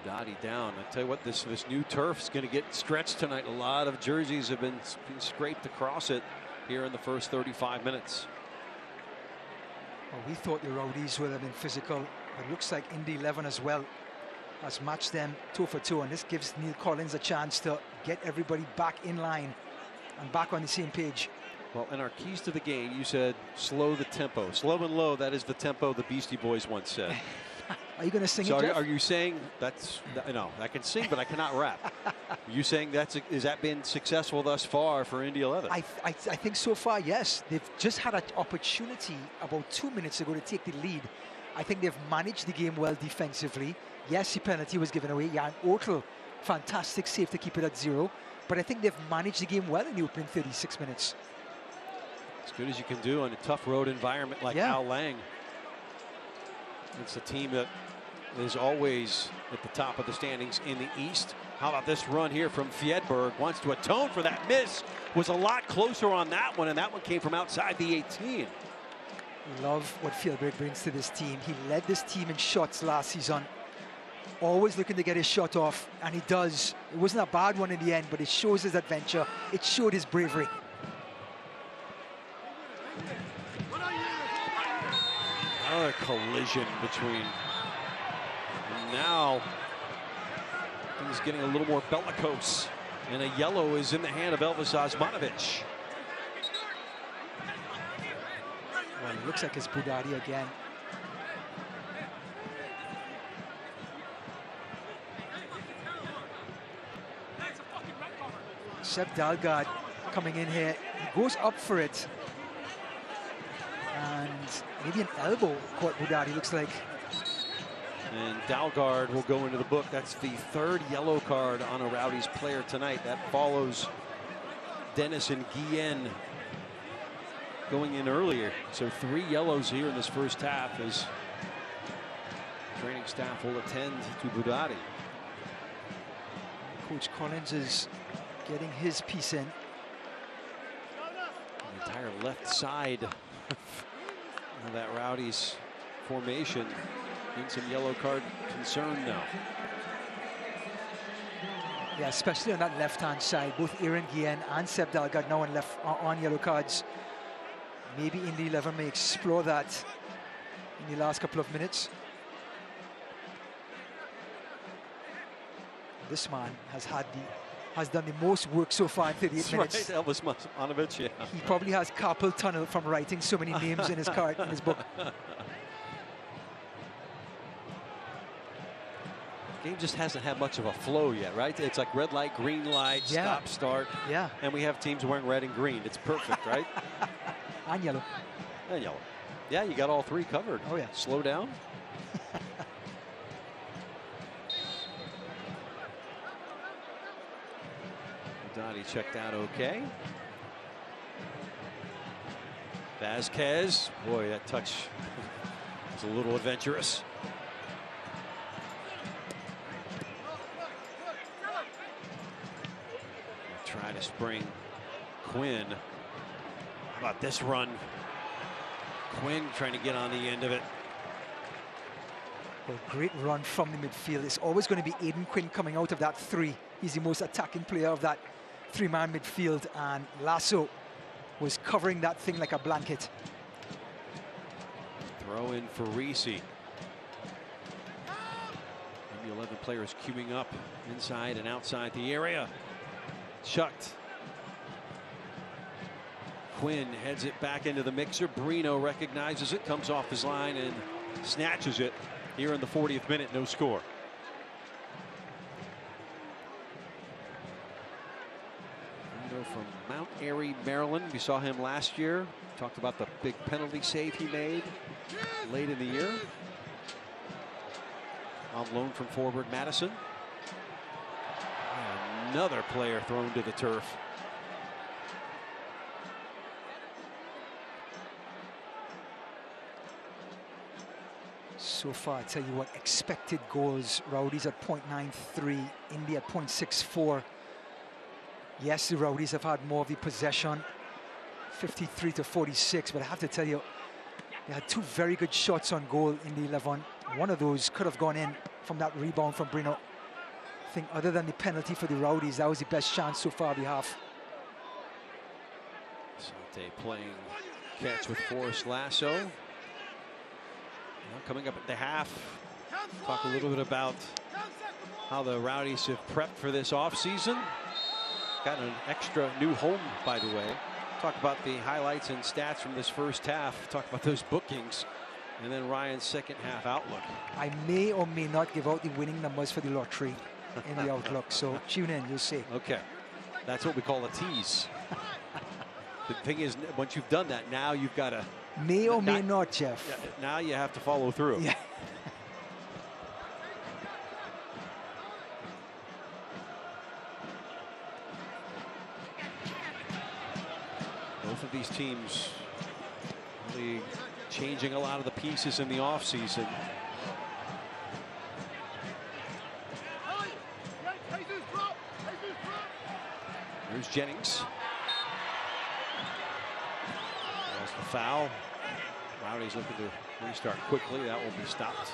Budati down. I tell you what, this new turf is going to get stretched tonight. A lot of jerseys have been scraped across it here in the first 35 minutes. Well, we thought the Rowdies would have been physical, but it looks like Indy 11 as well has matched them 2 for 2, and this gives Neil Collins a chance to get everybody back in line and back on the same page. Well, in our keys to the game, you said slow the tempo. Slow and low, that is the tempo the Beastie Boys once said. Are you going to sing so it, Jeff? Are you saying that's, no, I can sing, but I cannot rap. Are you saying has that been successful thus far for Indy 11? I think so far, yes. They've just had an opportunity about 2 minutes ago to take the lead. I think they've managed the game well defensively. Yes, the penalty was given away. Jan Otel, fantastic save to keep it at 0. But I think they've managed the game well in the opening 36 minutes. As good as you can do in a tough road environment like Al Lang. It's a team that is always at the top of the standings in the East. How about this run here from Fjedberg? Wants to atone for that miss. Was a lot closer on that one, and that one came from outside the 18. Love what Fjedberg brings to this team. He led this team in shots last season. Always looking to get his shot off, and he does. It wasn't a bad one in the end, but it shows his adventure. It showed his bravery. Another collision between. And now he's getting a little more bellicose, and a yellow is in the hand of Elvis Osmanovic. Well, it looks like it's Budati again. Sepp Dalgard coming in here. He goes up for it. And maybe an elbow caught Budati, looks like. And Dalgard will go into the book. That's the 3rd yellow card on a Rowdies player tonight. That follows Dennis and Guillen going in earlier. So 3 yellows here in this first half as training staff will attend to Budati. Coach Collins is getting his piece in. The entire left side of that Rowdies formation in some yellow card concern now. Yeah, especially on that left-hand side. Both Aaron Guillen and Sepp Dalgard now on yellow cards. Maybe Indy 11 may explore that in the last couple of minutes. This man has done the most work so far in 38 minutes. Right, Elvis Osmanovic, yeah. He probably has carpal tunnel from writing so many names in his card, in his book. Game just hasn't had much of a flow yet, right? It's like red light, green light, stop, start. Yeah. And we have teams wearing red and green. It's perfect, right? And yellow. And yellow. Yeah, you got all 3 covered. Oh, yeah. Slow down. Budati checked out okay. Vasquez, boy, that touch was a little adventurous. Try to spring Quinn. How about this run? Quinn trying to get on the end of it. Well, great run from the midfield. It's always going to be Aidan Quinn coming out of that 3. He's the most attacking player of that 3-man midfield, and Lasso was covering that thing like a blanket. Throw in for Reese. The 11 players queuing up inside and outside the area. Chucked. Quinn heads it back into the mixer. Brino recognizes it, comes off his line and snatches it here in the 40th minute. No score. Brino from Mount Airy, Maryland. We saw him last year. Talked about the big penalty save he made late in the year. On loan from forward Madison. Another player thrown to the turf. So far, I tell you what, expected goals, Rowdies at 0.93, Indy at 0.64. Yes, the Rowdies have had more of the possession, 53 to 46, but I have to tell you, they had two very good shots on goal in the 11. One of those could have gone in from that rebound from Brino. I think other than the penalty for the Rowdies, that was the best chance so far we have. Sante playing catch with Forrest Lasso. Now coming up at the half, talk a little bit about how the Rowdies have prepped for this offseason. Got an extra new home, by the way. Talk about the highlights and stats from this first half. Talk about those bookings. And then Ryan's second half outlook. I may or may not give out the winning numbers for the lottery in the outlook. So tune in, you'll see. Okay. That's what we call a tease. The thing is, once you've done that, now you've got to... May or may not, Jeff. Yeah, now you have to follow through. Yeah. Both of these teams really changing a lot of the pieces in the offseason. Here's Jennings. There's the foul. Rowdies looking to restart quickly. That will be stopped.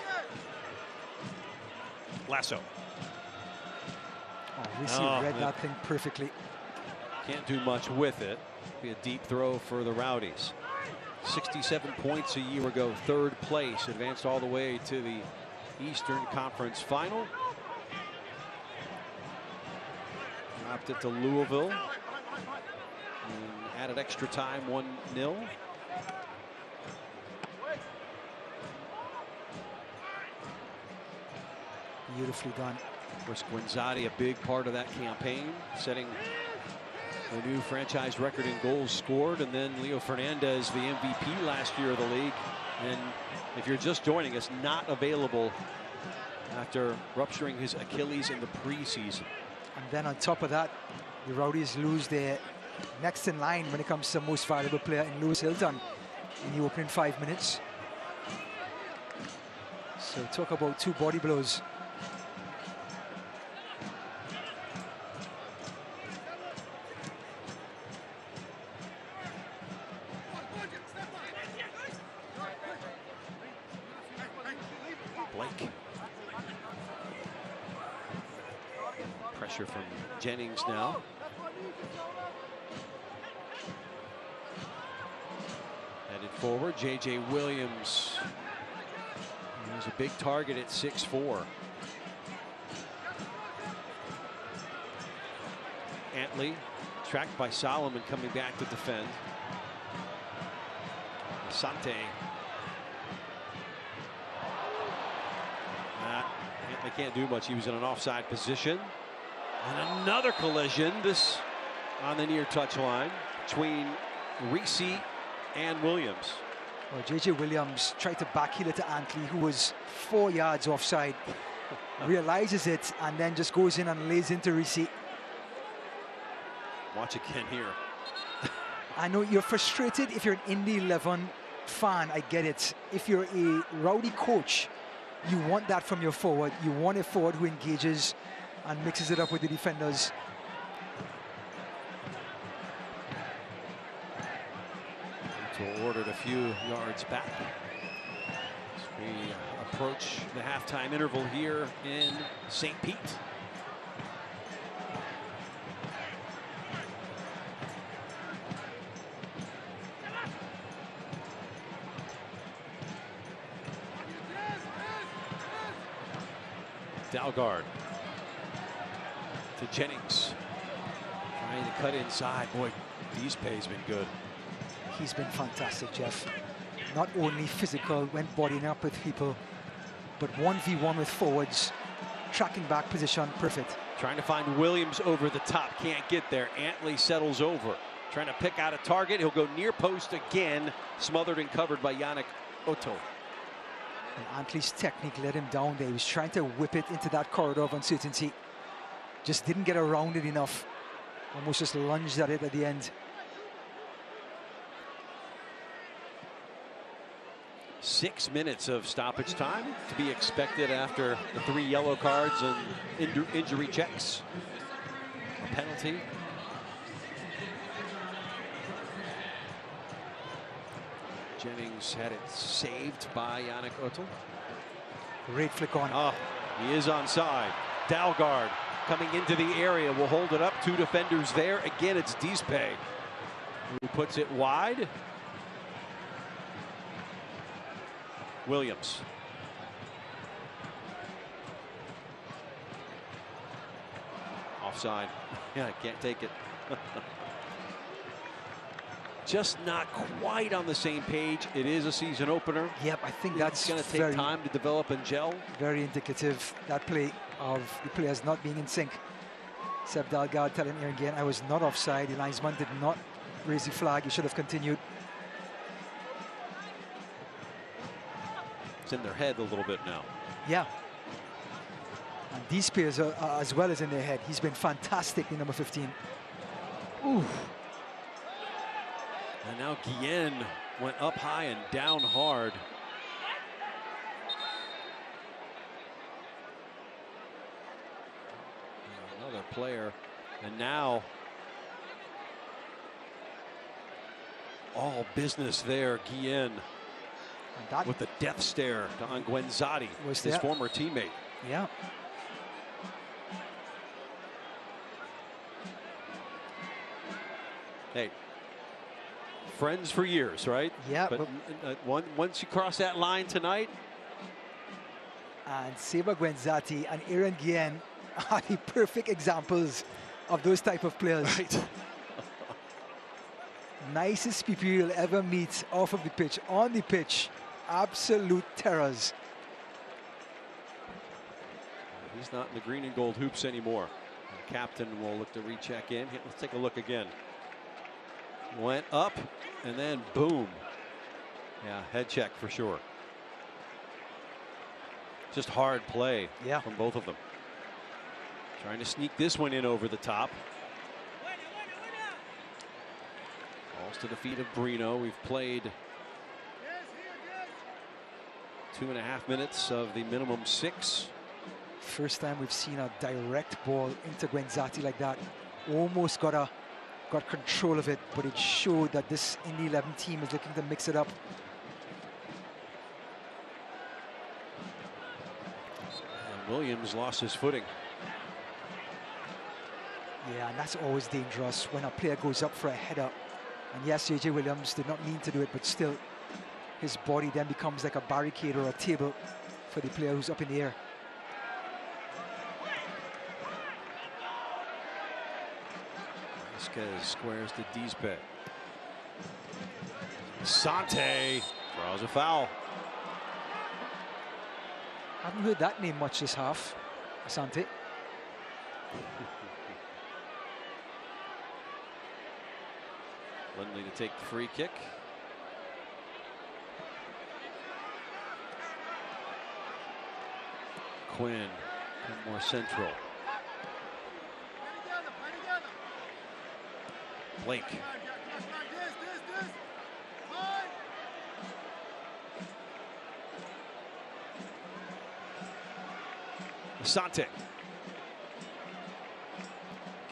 Lasso. Oh, Ricci read that thing perfectly. Can't do much with it. Be a deep throw for the Rowdies. 67 points a year ago, third place, advanced all the way to the Eastern Conference Final. Dropped it to Louisville and added extra time, 1-0. Beautifully done. Of course, Guinzotti, a big part of that campaign, setting a new franchise record in goals scored, and then Leo Fernandez, the MVP last year of the league. And if you're just joining us, not available after rupturing his Achilles in the preseason. And then on top of that, the Rowdies lose their next in line when it comes to most valuable player in Lewis Hilton in the opening 5 minutes. So talk about two body blows. Blake. Pressure from Jennings now. Headed forward, J.J. Williams. He was a big target at 6'4". Antley tracked by Solomon coming back to defend. Asante. Antley can't do much. He was in an offside position. And another collision, this on the near touchline between Reese and Williams. Well, J.J. Williams tried to backheel it to Antley, who was 4 yards offside. Realizes it and then just goes in and lays into Reese. Watch again here. I know you're frustrated if you're an Indy 11 fan. I get it. If you're a Rowdy coach, you want that from your forward. You want a forward who engages and mixes it up with the defenders. Ordered a few yards back as we approach the halftime interval here in St. Pete. Dalgard to Jennings. Trying to cut inside. Boy, Deespay's been good. He's been fantastic, Jeff. Not only physical when bodying up with people, but 1v1 with forwards, tracking back position, perfect. Trying to find Williams over the top, can't get there. Antley settles over, trying to pick out a target. He'll go near post again, smothered and covered by Yannick Otto. And Antley's technique let him down there. He was trying to whip it into that corridor of uncertainty. Just didn't get around it enough. Almost just lunged at it at the end. 6 minutes of stoppage time to be expected after the 3 yellow cards and injury checks. A penalty. Jennings had it saved by Yannick Otto. Great flick on. Oh, he is onside. Dalgard coming into the area will hold it up. 2 defenders there. Again, it's Deespay who puts it wide. Williams. Offside. Yeah, can't take it. Just not quite on the same page. It is a season opener. Yep, I think that's going to take time to develop and gel. Very indicative, that play, of the players not being in sync. Seb Dalgard telling here again, I was not offside. The linesman did not raise the flag. He should have continued. It's in their head a little bit now. Yeah. And these players are as well as in their head. He's been fantastic in number 15. Ooh. And now Guillen went up high and down hard. Another player. And now all business there, Guillen. With the death stare to Nguenzati, his former teammate. Yeah. Hey, friends for years, right? Yeah. But once you cross that line tonight. And Seba Nguenzati and Aaron Guillen are the perfect examples of those type of players. Right. Nicest people you'll ever meet off of the pitch, on the pitch. Absolute terrors. He's not in the green and gold hoops anymore. The captain will look to recheck in. Let's take a look again. Went up and then boom. Yeah, head check for sure. Just hard play from both of them. Trying to sneak this one in over the top. Falls to the feet of Brino. We've played 2.5 minutes of the minimum 6. First time we've seen a direct ball into Nguenzati like that. Almost got control of it, but it showed that this Indy 11 team is looking to mix it up. And Williams lost his footing. Yeah, and that's always dangerous when a player goes up for a header. And yes, J.J. Williams did not mean to do it, but still, his body then becomes like a barricade or a table for the player who's up in the air. Vasquez squares to Deespay. Sante draws a foul. Haven't heard that name much this half, Asante. Lindley to take the free kick. Quinn, more central. Blake. Asante.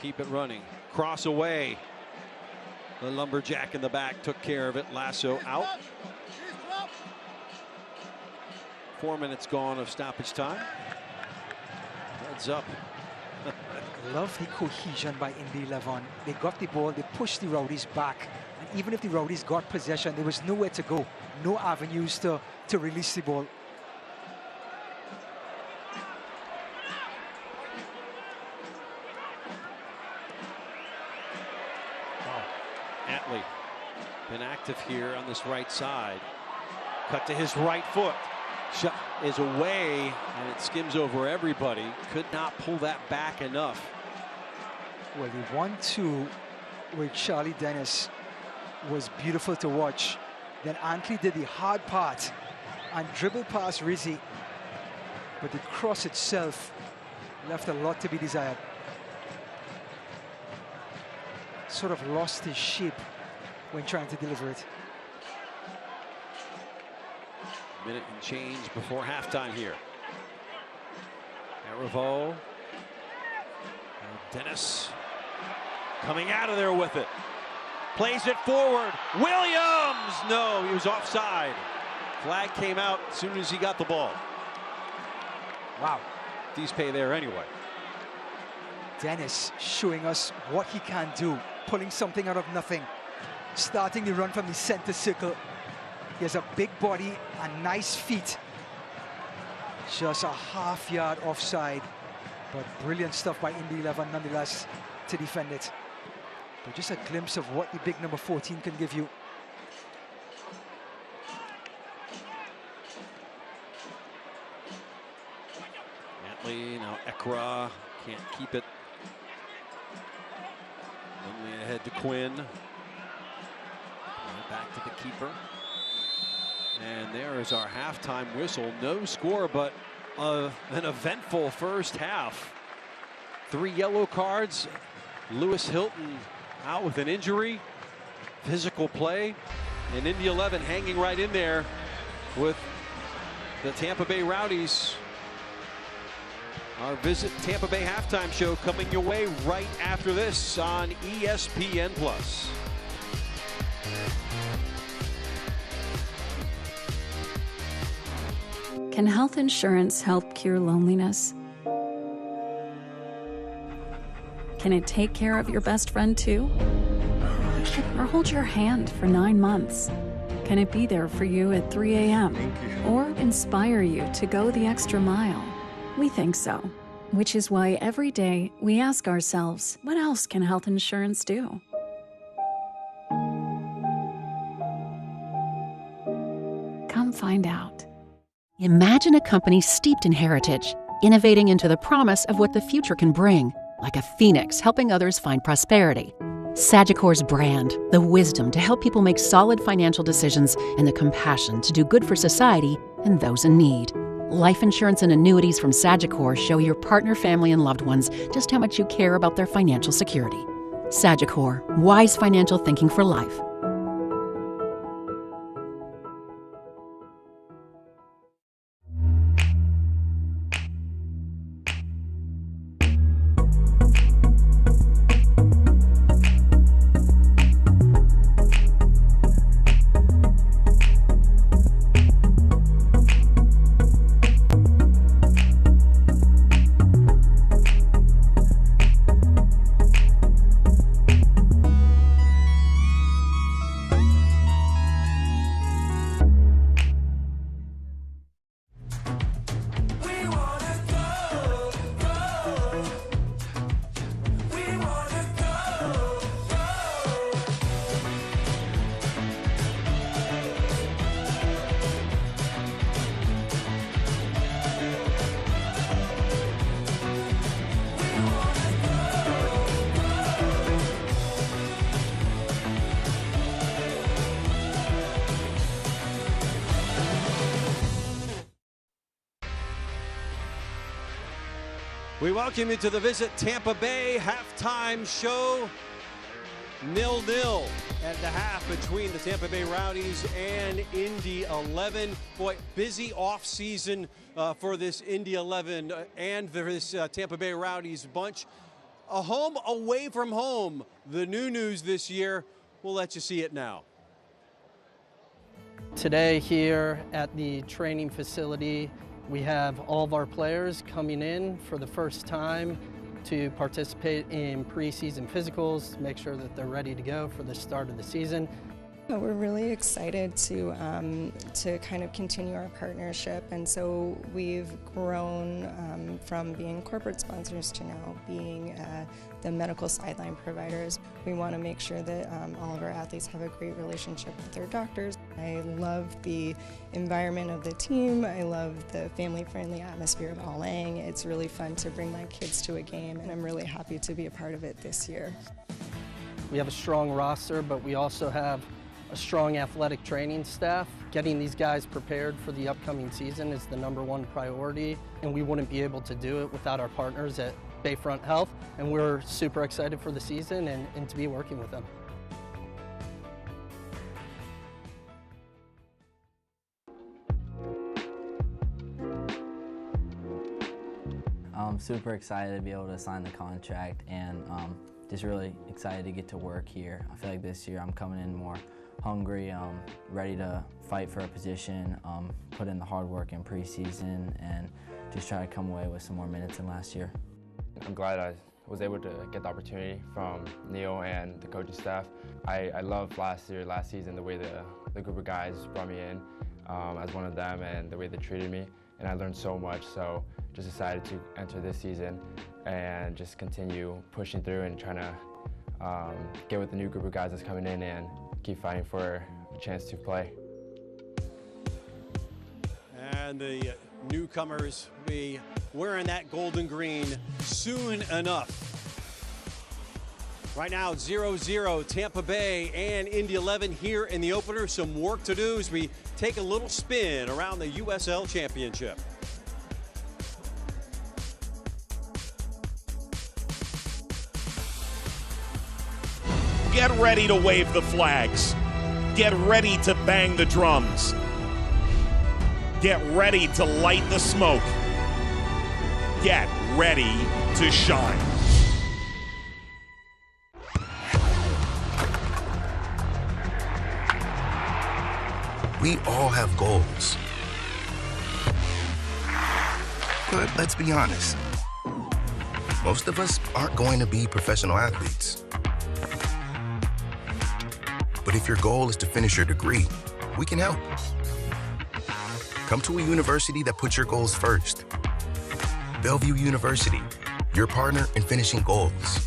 Keep it running. Cross away. The lumberjack in the back took care of it. Lasso out. 4 minutes gone of stoppage time. Heads up. Love the cohesion by Indy 11. They got the ball, they pushed the Rowdies back. And even if the Rowdies got possession, there was nowhere to go. No avenues to release the ball. Atley been active here on this right side. Cut to his right foot. Shot is away, and it skims over everybody. Could not pull that back enough. Well, the 1-2 with Charlie Dennis was beautiful to watch. Then Antley did the hard part and dribbled past Rizzi, but the cross itself left a lot to be desired. Sort of lost his shape when trying to deliver it. Minute and change before halftime here. Arivo. Dennis coming out of there with it. Plays it forward. Williams! No, he was offside. Flag came out as soon as he got the ball. Wow. These pay there anyway. Dennis showing us what he can do, pulling something out of nothing, starting the run from the center circle. He has a big body and nice feet. Just a half-yard offside, but brilliant stuff by Indy 11 nonetheless to defend it. But just a glimpse of what the big number 14 can give you. Atley, now Ekra can't keep it. Only ahead to Quinn. Back to the keeper. And there is our halftime whistle. No score, but an eventful first half. 3 yellow cards. Lewis Hilton out with an injury. Physical play. And Indy 11 hanging right in there with the Tampa Bay Rowdies. Our Visit Tampa Bay halftime show coming your way right after this on ESPN+. Can health insurance help cure loneliness? Can it take care of your best friend too? Or hold your hand for 9 months? Can it be there for you at 3 a.m.? Or inspire you to go the extra mile? We think so, which is why every day we ask ourselves, what else can health insurance do? Come find out. Imagine a company steeped in heritage, innovating into the promise of what the future can bring, like a phoenix helping others find prosperity. Sagicor's brand, the wisdom to help people make solid financial decisions and the compassion to do good for society and those in need. Life insurance and annuities from Sagicor show your partner, family, and loved ones just how much you care about their financial security. Sagicor, wise financial thinking for life. We welcome you to the Visit Tampa Bay halftime show. 0-0 at the half between the Tampa Bay Rowdies and Indy 11. Boy, busy off season for this Indy 11 and this Tampa Bay Rowdies bunch. A home away from home. The new news this year. We'll let you see it now. Today here at the training facility, we have all of our players coming in for the first time to participate in preseason physicals, make sure that they're ready to go for the start of the season. We're really excited to kind of continue our partnership, and so we've grown from being corporate sponsors to now being the medical sideline providers. We want to make sure that all of our athletes have a great relationship with their doctors. I love the environment of the team. I love the family-friendly atmosphere of All Ang. It's really fun to bring my kids to a game, and I'm really happy to be a part of it this year. We have a strong roster, but we also have a strong athletic training staff. Getting these guys prepared for the upcoming season is the #1 priority, and we wouldn't be able to do it without our partners at Bayfront Health, and we're super excited for the season and to be working with them. I'm super excited to be able to sign the contract, and just really excited to get to work here. I feel like this year I'm coming in more hungry, ready to fight for a position, put in the hard work in preseason, and just try to come away with some more minutes than last year. I'm glad I was able to get the opportunity from Neil and the coaching staff. I loved last season, the way the group of guys brought me in as one of them, and the way they treated me, and I learned so much. So just decided to enter this season and just continue pushing through and trying to get with the new group of guys that's coming in and keep fighting for a chance to play. And the newcomers will be wearing that golden green soon enough. Right now, 0-0, Tampa Bay and Indy 11 here in the opener. Some work to do as we take a little spin around the USL Championship. Get ready to wave the flags. Get ready to bang the drums. Get ready to light the smoke. Get ready to shine. We all have goals. But let's be honest, most of us aren't going to be professional athletes. But if your goal is to finish your degree, we can help. Come to a university that puts your goals first. Bellevue University, your partner in finishing goals.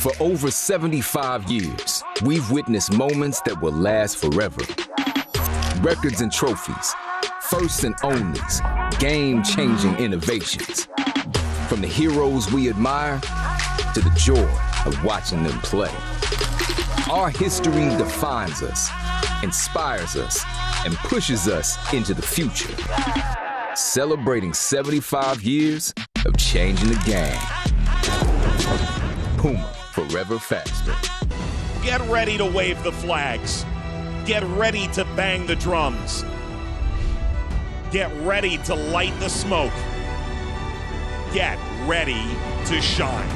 For over 75 years, we've witnessed moments that will last forever. Records and trophies, firsts and onlys, game-changing innovations. From the heroes we admire to the joy of watching them play. Our history defines us, inspires us, and pushes us into the future. Celebrating 75 years of changing the game. Puma. Forever faster. Get ready to wave the flags. Get ready to bang the drums. Get ready to light the smoke. Get ready to shine.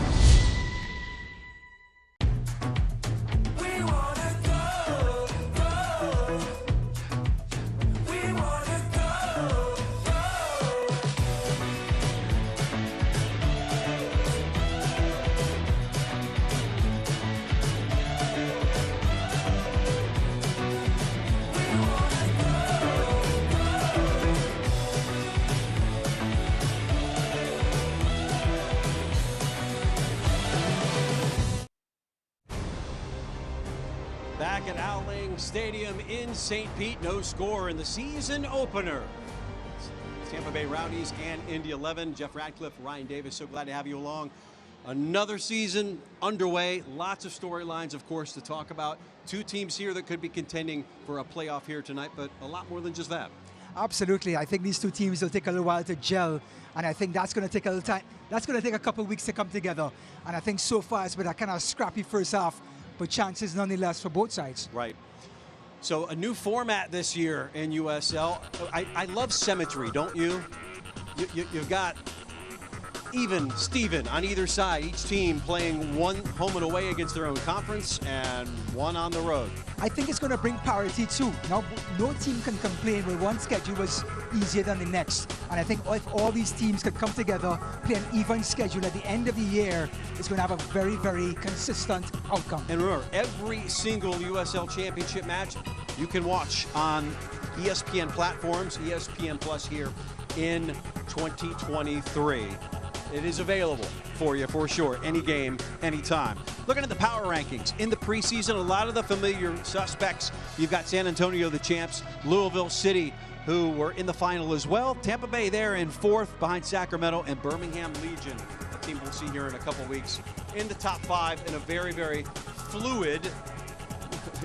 Back at All Ang Stadium in St. Pete, no score in the season opener. Tampa Bay Rowdies and Indy 11. Jeff Radcliffe, Ryan Davis, so glad to have you along. Another season underway. Lots of storylines, of course, to talk about. Two teams here that could be contending for a playoff here tonight, but a lot more than just that. Absolutely. I think these two teams will take a little while to gel, and I think that's going to take a little time. That's going to take a couple of weeks to come together. And I think so far it's been a kind of scrappy first half. but chances nonetheless for both sides. Right. So a new format this year in USL. I love symmetry, don't you? You've got even Steven on either side, each team playing one home and away against their own conference and one on the road. I think it's going to bring parity too. Now, no team can complain when one schedule was easier than the next. And I think if all these teams could come together, play an even schedule at the end of the year, it's going to have a very, very consistent outcome. And remember, every single USL Championship match you can watch on ESPN platforms, ESPN Plus here in 2023. It is available for you for sure, any game, anytime. Looking at the power rankings in the preseason, a lot of the familiar suspects. You've got San Antonio, the champs, Louisville City, who were in the final as well. Tampa Bay there in 4th behind Sacramento, and Birmingham Legion, a team we'll see here in a couple weeks, in the top 5 in a very, very fluid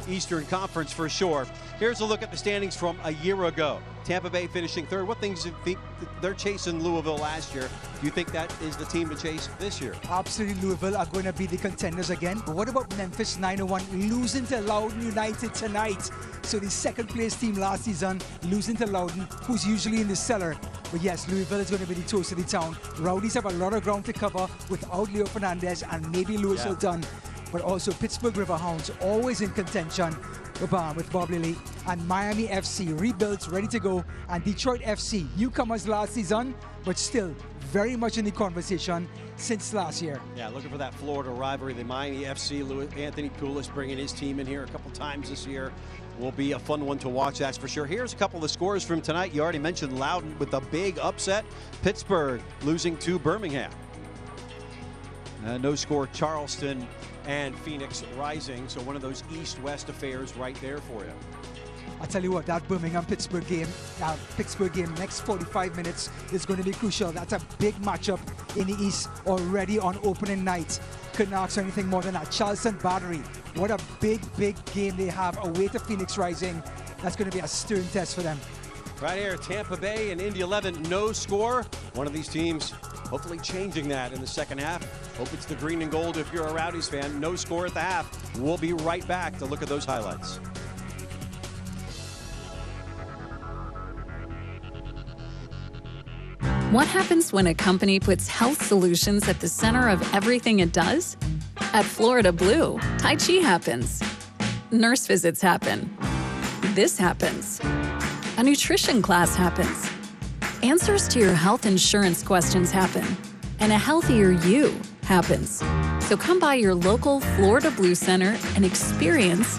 Eastern Conference for sure. Here's a look at the standings from a year ago. Tampa Bay finishing 3rd. What things do you think they're chasing Louisville last year? Do you think that is the team to chase this year? Absolutely, Louisville are going to be the contenders again. But what about Memphis 901 losing to Loudoun United tonight? So the 2nd place team last season losing to Loudoun, who's usually in the cellar. But yes, Louisville is going to be the toast of the town. Rowdies have a lot of ground to cover without Leo Fernandez and maybe Louis Hilton. But also Pittsburgh Riverhounds always in contention with Bob Lilly, and Miami FC rebuilt, ready to go, and Detroit FC, newcomers last season, but still very much in the conversation since last year. Yeah, looking for that Florida rivalry. The Miami FC, Anthony Poulos bringing his team in here a couple times this year. Will be a fun one to watch, that's for sure. Here's a couple of the scores from tonight. You already mentioned Loudoun with a big upset. Pittsburgh losing to Birmingham. No score, Charleston and Phoenix Rising. So one of those east-west affairs right there for you. I tell you what, that Birmingham-Pittsburgh game, next 45 minutes is going to be crucial. That's a big matchup in the East already on opening night. Couldn't ask for anything more than that. Charleston Battery, what a big, big game they have away to Phoenix Rising. That's going to be a stern test for them. Right here, Tampa Bay and Indy 11, no score. One of these teams hopefully changing that in the second half. Hope it's the green and gold if you're a Rowdies fan. No score at the half. We'll be right back to look at those highlights. What happens when a company puts health solutions at the center of everything it does? At Florida Blue, Tai Chi happens. Nurse visits happen. This happens. A nutrition class happens. Answers to your health insurance questions happen. And a healthier you happens. So come by your local Florida Blue Center and experience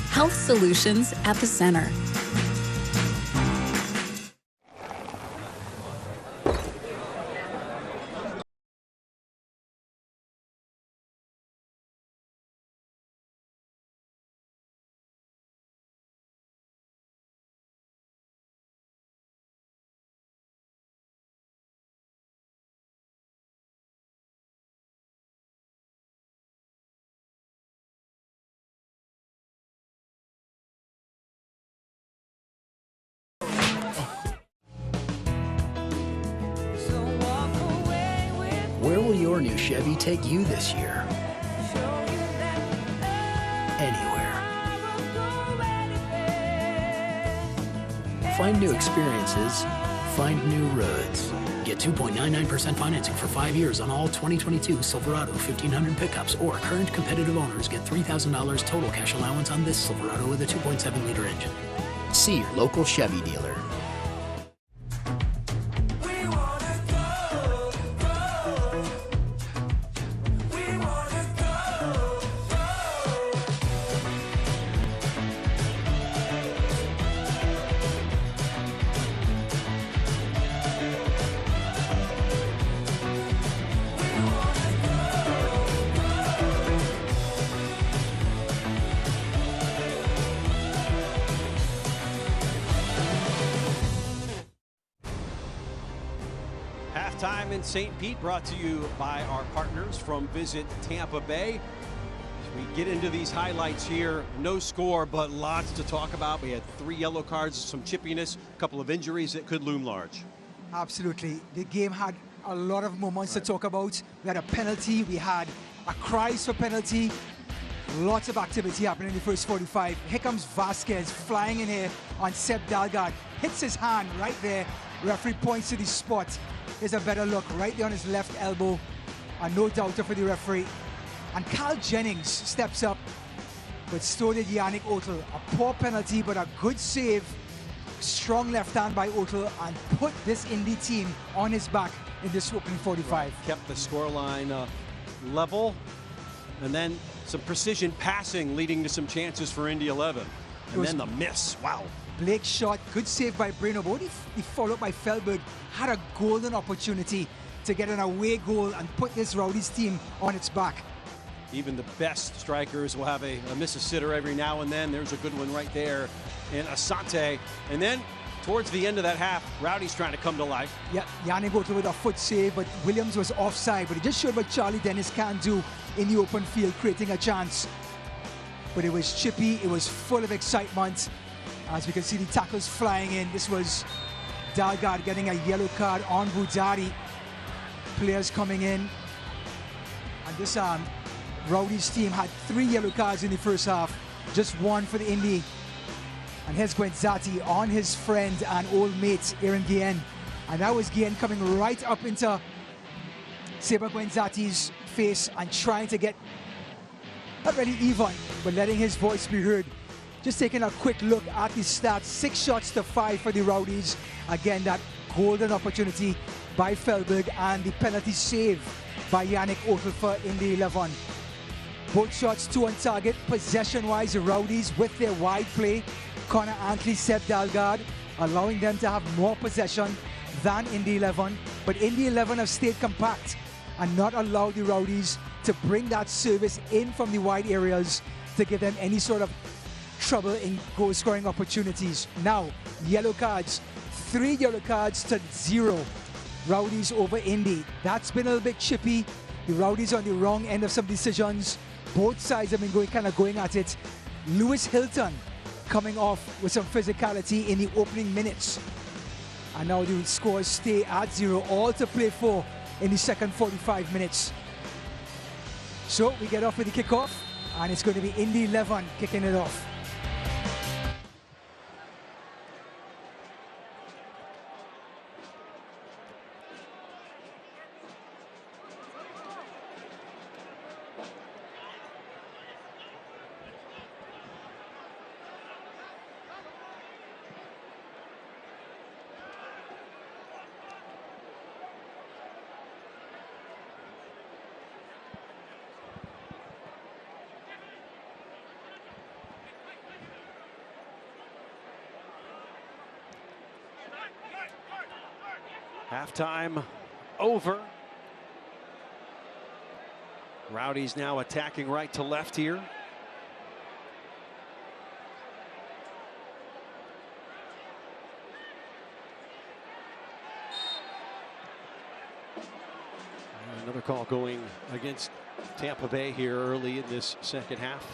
health solutions at the center. Where will your new Chevy take you this year? Anywhere. Find new experiences, find new roads. Get 2.99% financing for 5 years on all 2022 Silverado 1500 pickups, or current competitive owners get $3,000 total cash allowance on this Silverado with a 2.7-liter engine. See your local Chevy dealer. Halftime in St. Pete, brought to you by our partners from Visit Tampa Bay. As we get into these highlights here, no score, but lots to talk about. We had 3 yellow cards, some chippiness, a couple of injuries that could loom large. Absolutely. The game had a lot of moments to talk about. We had a penalty. We had A cries for penalty. Lots of activity happening in the first 45. Here comes Vasquez flying in here on Seb Dalgard. Hits his hand right there. Referee points to the spot. Here's a better look right there on his left elbow. And no doubter for the referee. And Carl Jennings steps up. But so did Yannick Otel. A poor penalty, but a good save. Strong left hand by Otel and put this Indy team on his back in this opening 45. Right. Kept the scoreline level. And then some precision passing leading to some chances for Indy 11. And then the miss. Wow. Blake's shot, good save by Breno. But he followed by Feldberg, had a golden opportunity to get an away goal and put this Rowdies team on its back. Even the best strikers will have a miss a sitter every now and then. There's a good one right there in Asante. And then towards the end of that half, Rowdies trying to come to life. Yeah, Yannick Otel with a foot save, but Williams was offside. But he just showed what Charlie Dennis can do in the open field, creating a chance. But it was chippy, it was full of excitement. As we can see the tackles flying in. This was Dalgard getting a yellow card on Budari. Players coming in. And this Rowdies team had 3 yellow cards in the first half. Just 1 for the Indy. And here's Guenzati on his friend and old mate, Aaron Guillen. And that was Guillen coming right up into Seba Guenzati's face and trying to get, not really even, but letting his voice be heard. Just taking a quick look at the stats. 6 shots to 5 for the Rowdies. Again, that golden opportunity by Feldberg and the penalty save by Yannick Otel for Indy 11. Both shots 2 on target. Possession-wise, the Rowdies with their wide play. Connor Antley, Seb Dalgard, allowing them to have more possession than Indy 11. But Indy 11 have stayed compact and not allowed the Rowdies to bring that service in from the wide areas to give them any sort of trouble in goal scoring opportunities. Now, yellow cards, 3 yellow cards to 0. Rowdies over Indy. That's been a little bit chippy. The Rowdies on the wrong end of some decisions. Both sides have been going at it. Lewis Hilton coming off with some physicality in the opening minutes. And now the scores stay at 0, all to play for in the second 45 minutes. So we get off with the kickoff, and it's going to be Indy 11 kicking it off. Halftime over. Rowdies now attacking right to left here. Another call going against Tampa Bay here early in this second half.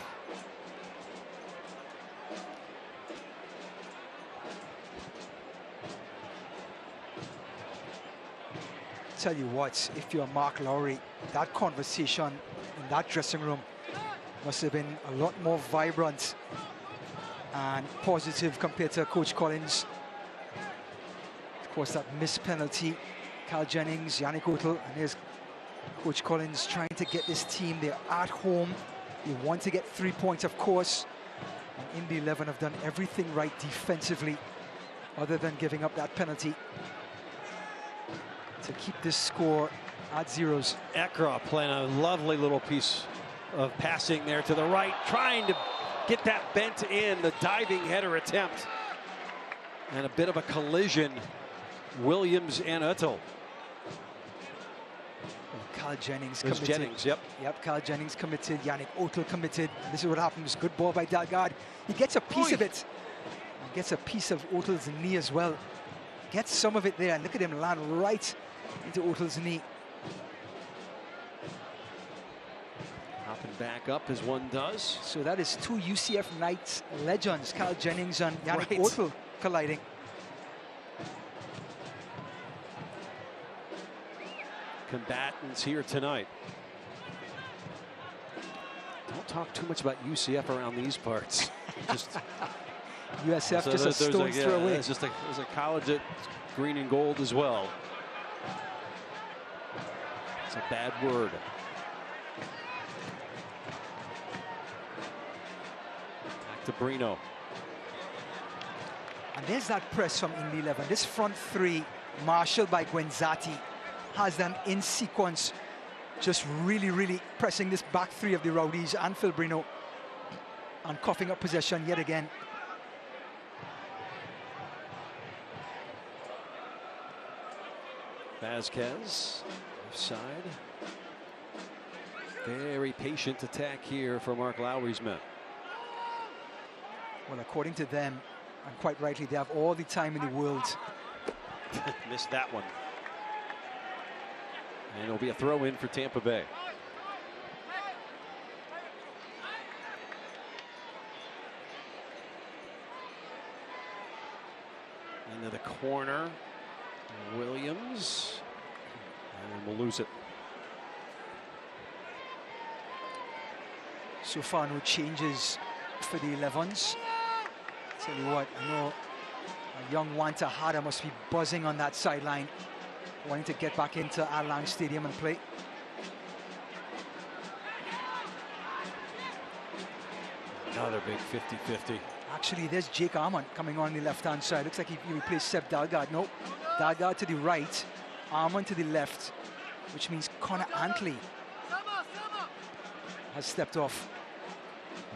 Tell you what, if you're Mark Lowry, that conversation in that dressing room must have been a lot more vibrant and positive compared to Coach Collins. Of course, that missed penalty, Carl Jennings, Yannick Otel, and here's Coach Collins trying to get this team. They're at home. They want to get 3 points, of course. And Indy 11 have done everything right defensively, other than giving up that penalty to keep this score at 0s. Ekra playing a lovely little piece of passing there to the right, trying to get that bent in, the diving header attempt. And a bit of a collision, Williams and Otel. Carl Jennings committed. Jennings, yep. Yep, Carl Jennings committed, Yannick Otel committed. This is what happens. Good ball by Dalgard. He gets a piece of it. And gets a piece of Otel's knee as well. Gets some of it there, and look at him land right into Otel's knee. Hopping back up as one does. So that is 2 UCF Knights legends, Carl Jennings and Yannick Otel colliding. Combatants here tonight. talk too much about UCF around these parts. Just USF so just a stone's throw away. It's just there's a college at green and gold as well. It's a bad word. Back to Brino. And there's that press from Indy 11. This front three, marshaled by Guenzati, has them in sequence, just really pressing this back three of the Rowdies and Phil Brino, and coughing up possession yet again. Vasquez, left side. Very patient attack here for Mark Lowry's men. Well, according to them, and quite rightly, they have all the time in the world. Missed that one. And it'll be a throw in for Tampa Bay. Into the corner. Williams. And we'll lose it. So far, no changes for the 11s. Tell you what, I know a young Wanta Hada must be buzzing on that sideline, wanting to get back into Alang Stadium and play. Another big 50-50. Actually, there's Jake Armand coming on the left-hand side. Looks like he replaced Seb Dalgard. Nope, Dalgard to the right, Armand to the left, which means Connor Antley has stepped off.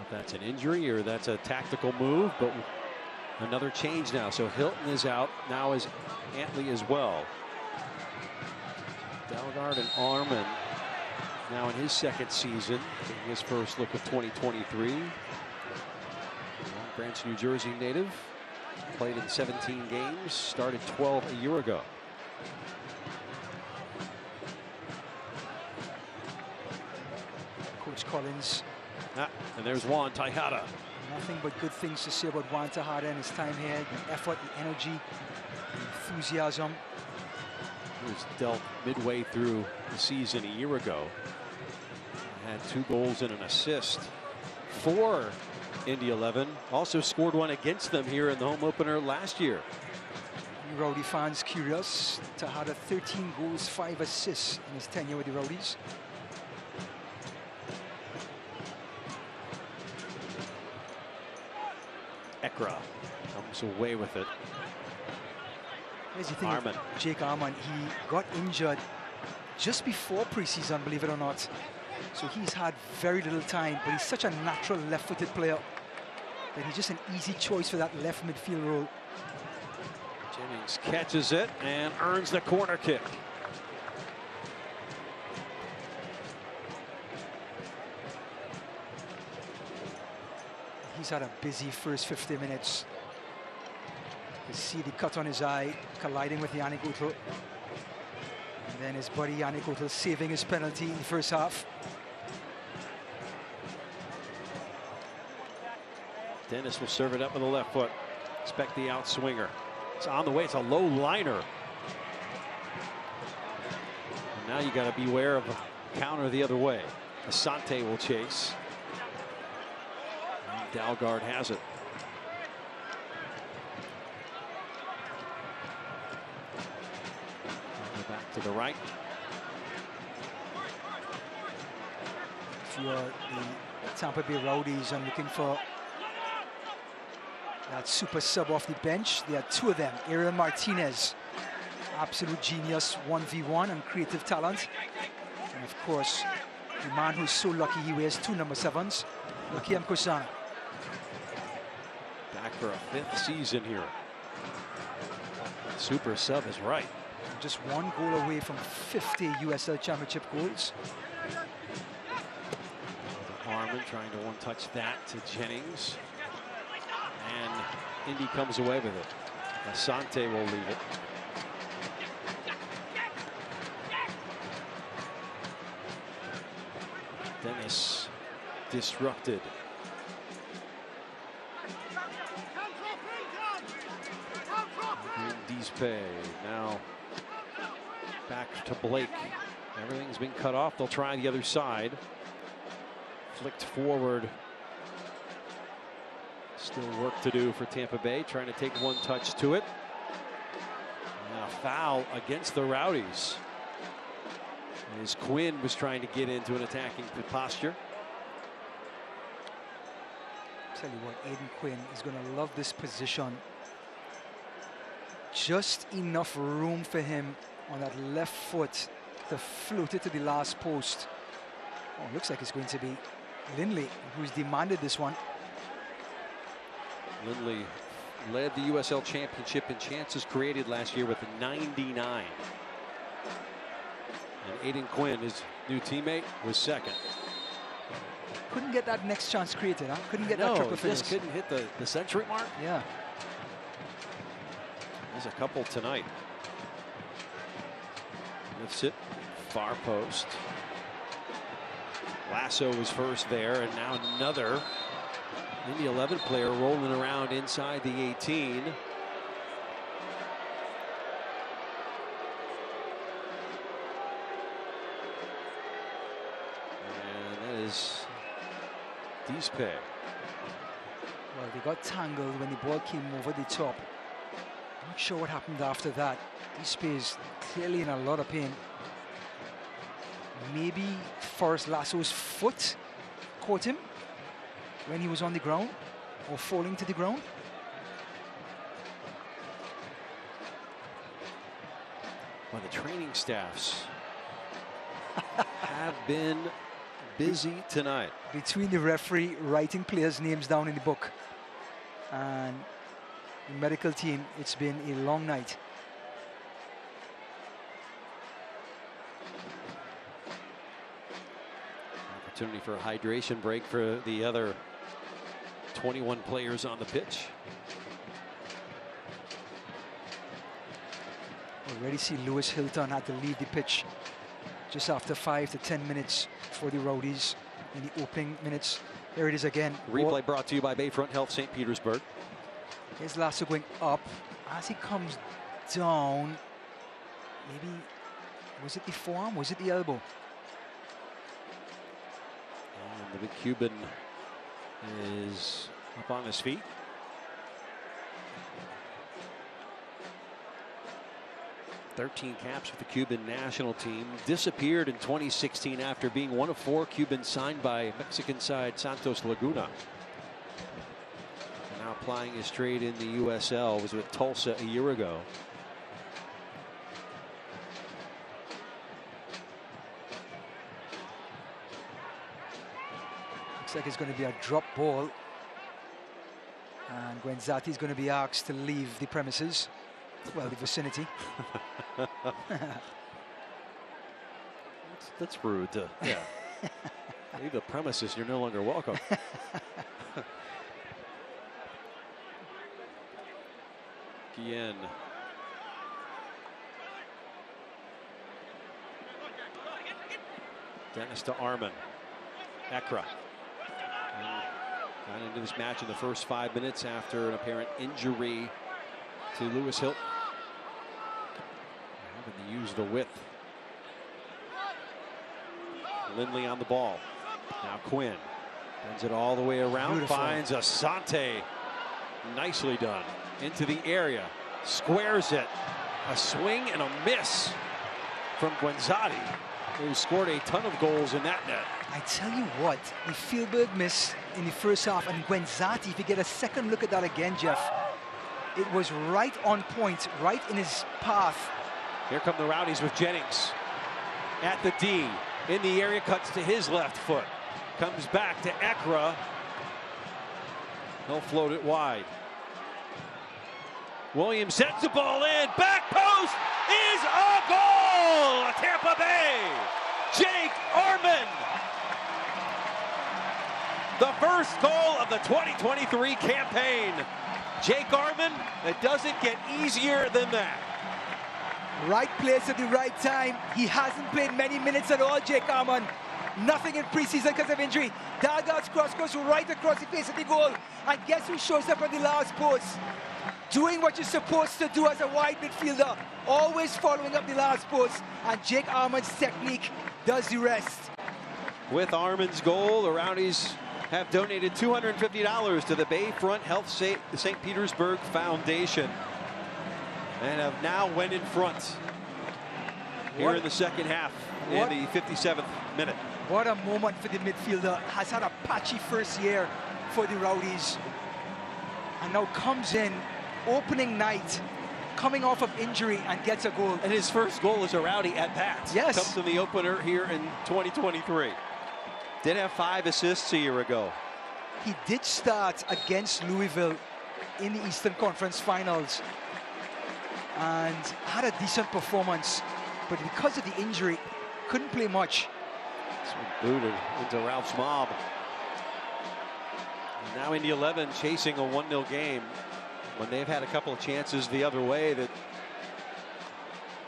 If that's an injury or that's a tactical move, but another change now. So Hilton is out, now is Antley as well. Dalgard and Armand now in his second season, taking his first look of 2023. Long Branch, New Jersey native, played in 17 games, started 12 a year ago. Coach Collins. And there's Juan Tejada. Nothing but good things to say about Juan Tejada and his time here. The effort, the energy, the enthusiasm. He was dealt midway through the season a year ago. Had 2 goals and an assist for Indy 11. Also scored one against them here in the home opener last year. Rowdy fans curious. Tejada 13 goals, 5 assists in his tenure with the Rowdies. Ekra comes away with it. Here's the thing, Armand. Jake Armand, he got injured just before preseason, believe it or not. So he's had very little time, but he's such a natural left-footed player that he's just an easy choice for that left midfield role. Jennings catches it and earns the corner kick. He's had a busy first 50 minutes. You see the cut on his eye, colliding with Yannick Otel. And then his buddy Yannick Otel saving his penalty in the first half. Dennis will serve it up with the left foot. Expect the outswinger. It's on the way. It's a low liner. And now you got to beware of a counter the other way. Asante will chase. And Dalgard has it. Back to the right. If you're the Tampa Bay Rowdies and looking for that super sub off the bench, there are 2 of them. Ariel Martinez, absolute genius, 1v1 and creative talent. And of course, the man who's so lucky he wears 2 number 7s, Lakiem Kosana. Back for a 5th season here. Super sub is right. Just 1 goal away from 50 USL Championship goals. Armand trying to one-touch that to Jennings. And Indy comes away with it. Asante will leave it. Dennis disrupted. Dispe now back to Blake. Everything's been cut off. They'll try the other side. Flicked forward. Still work to do for Tampa Bay, trying to take one touch to it. And a foul against the Rowdies, as Quinn was trying to get into an attacking posture. Tell you what, Aiden Quinn is going to love this position. Just enough room for him on that left foot to float it to the last post. Oh, looks like it's going to be Lindley who's demanded this one. Lindley led the USL Championship in chances created last year with 99. And Aiden Quinn, his new teammate, was second. Couldn't get that next chance created, huh? Couldn't get that triple finish. Just couldn't hit the century mark. Yeah. There's a couple tonight. Lifts it, far post. Lasso was first there, and now another Indy 11 player rolling around inside the 18. And that is Dispe. Well, they got tangled when the ball came over the top. Not sure what happened after that. Dispe is clearly in a lot of pain. Maybe Forrest Lasso's foot caught him when he was on the ground or falling to the ground. Well, the training staffs have been busy tonight. Between the referee writing players' names down in the book and the medical team, it's been a long night. Opportunity for a hydration break for the other 21 players on the pitch. Already see Lewis Hilton had to leave the pitch just after 5 to 10 minutes for the Rowdies in the opening minutes. There it is again. Replay brought to you by Bayfront Health St. Petersburg. Here's Lasso going up. As he comes down, maybe, was it the forearm? Was it the elbow? And the big Cuban is up on his feet. "13 caps with the Cuban national team. Disappeared in 2016 after being one of 4 Cubans signed by Mexican side Santos Laguna. And now plying his trade in the USL. Was with Tulsa a year ago. Looks like it's going to be a drop ball. And Guenzati is going to be asked to leave the premises. Well, the vicinity. That's rude. Yeah. Leave the premises. You're no longer welcome. Guillen. Dennis to Armin. Ekra. Got into this match in the first 5 minutes after an apparent injury to Lewis Hilton. Having to use the width. Lindley on the ball. Now Quinn bends it all the way around. Beautiful. Finds Asante. Nicely done. Into the area. Squares it. A swing and a miss from Guenzati, who scored a ton of goals in that net. I tell you what, the Fieldberg miss in the first half, and Guenzati, if you get a second look at that again, Jeff, it was right on point, right in his path. Here come the Rowdies with Jennings at the D. In the area, cuts to his left foot. Comes back to Ekra. He'll float it wide. Williams sets the ball in. Back post is a goal! Tampa Bay! Jake Armin! The first goal of the 2023 campaign. Jake Armin, it doesn't get easier than that. Right place at the right time. He hasn't played many minutes at all, Jake Armin. Nothing in preseason because of injury. Dalgard's cross goes right across the face of the goal. And guess who shows up on the last post? Doing what you're supposed to do as a wide midfielder. Always following up the last post. And Jake Armin's technique does the rest. with Armin's goal. The Rowdies have donated $250 to the Bayfront Health St. Petersburg Foundation and have now went in front here in the second half in the 57th minute. What a moment for the midfielder. Has had a patchy first year for the Rowdies and now comes in opening night, coming off of injury, and gets a goal. And his first goal as a Rowdy at that. Yes. Comes in the opener here in 2023. Did have 5 assists a year ago. He did start against Louisville in the Eastern Conference Finals and had a decent performance, but because of the injury, couldn't play much. So booted into Ralph's mob. And now Indy 11 chasing a 1-0 game when they've had a couple of chances the other way that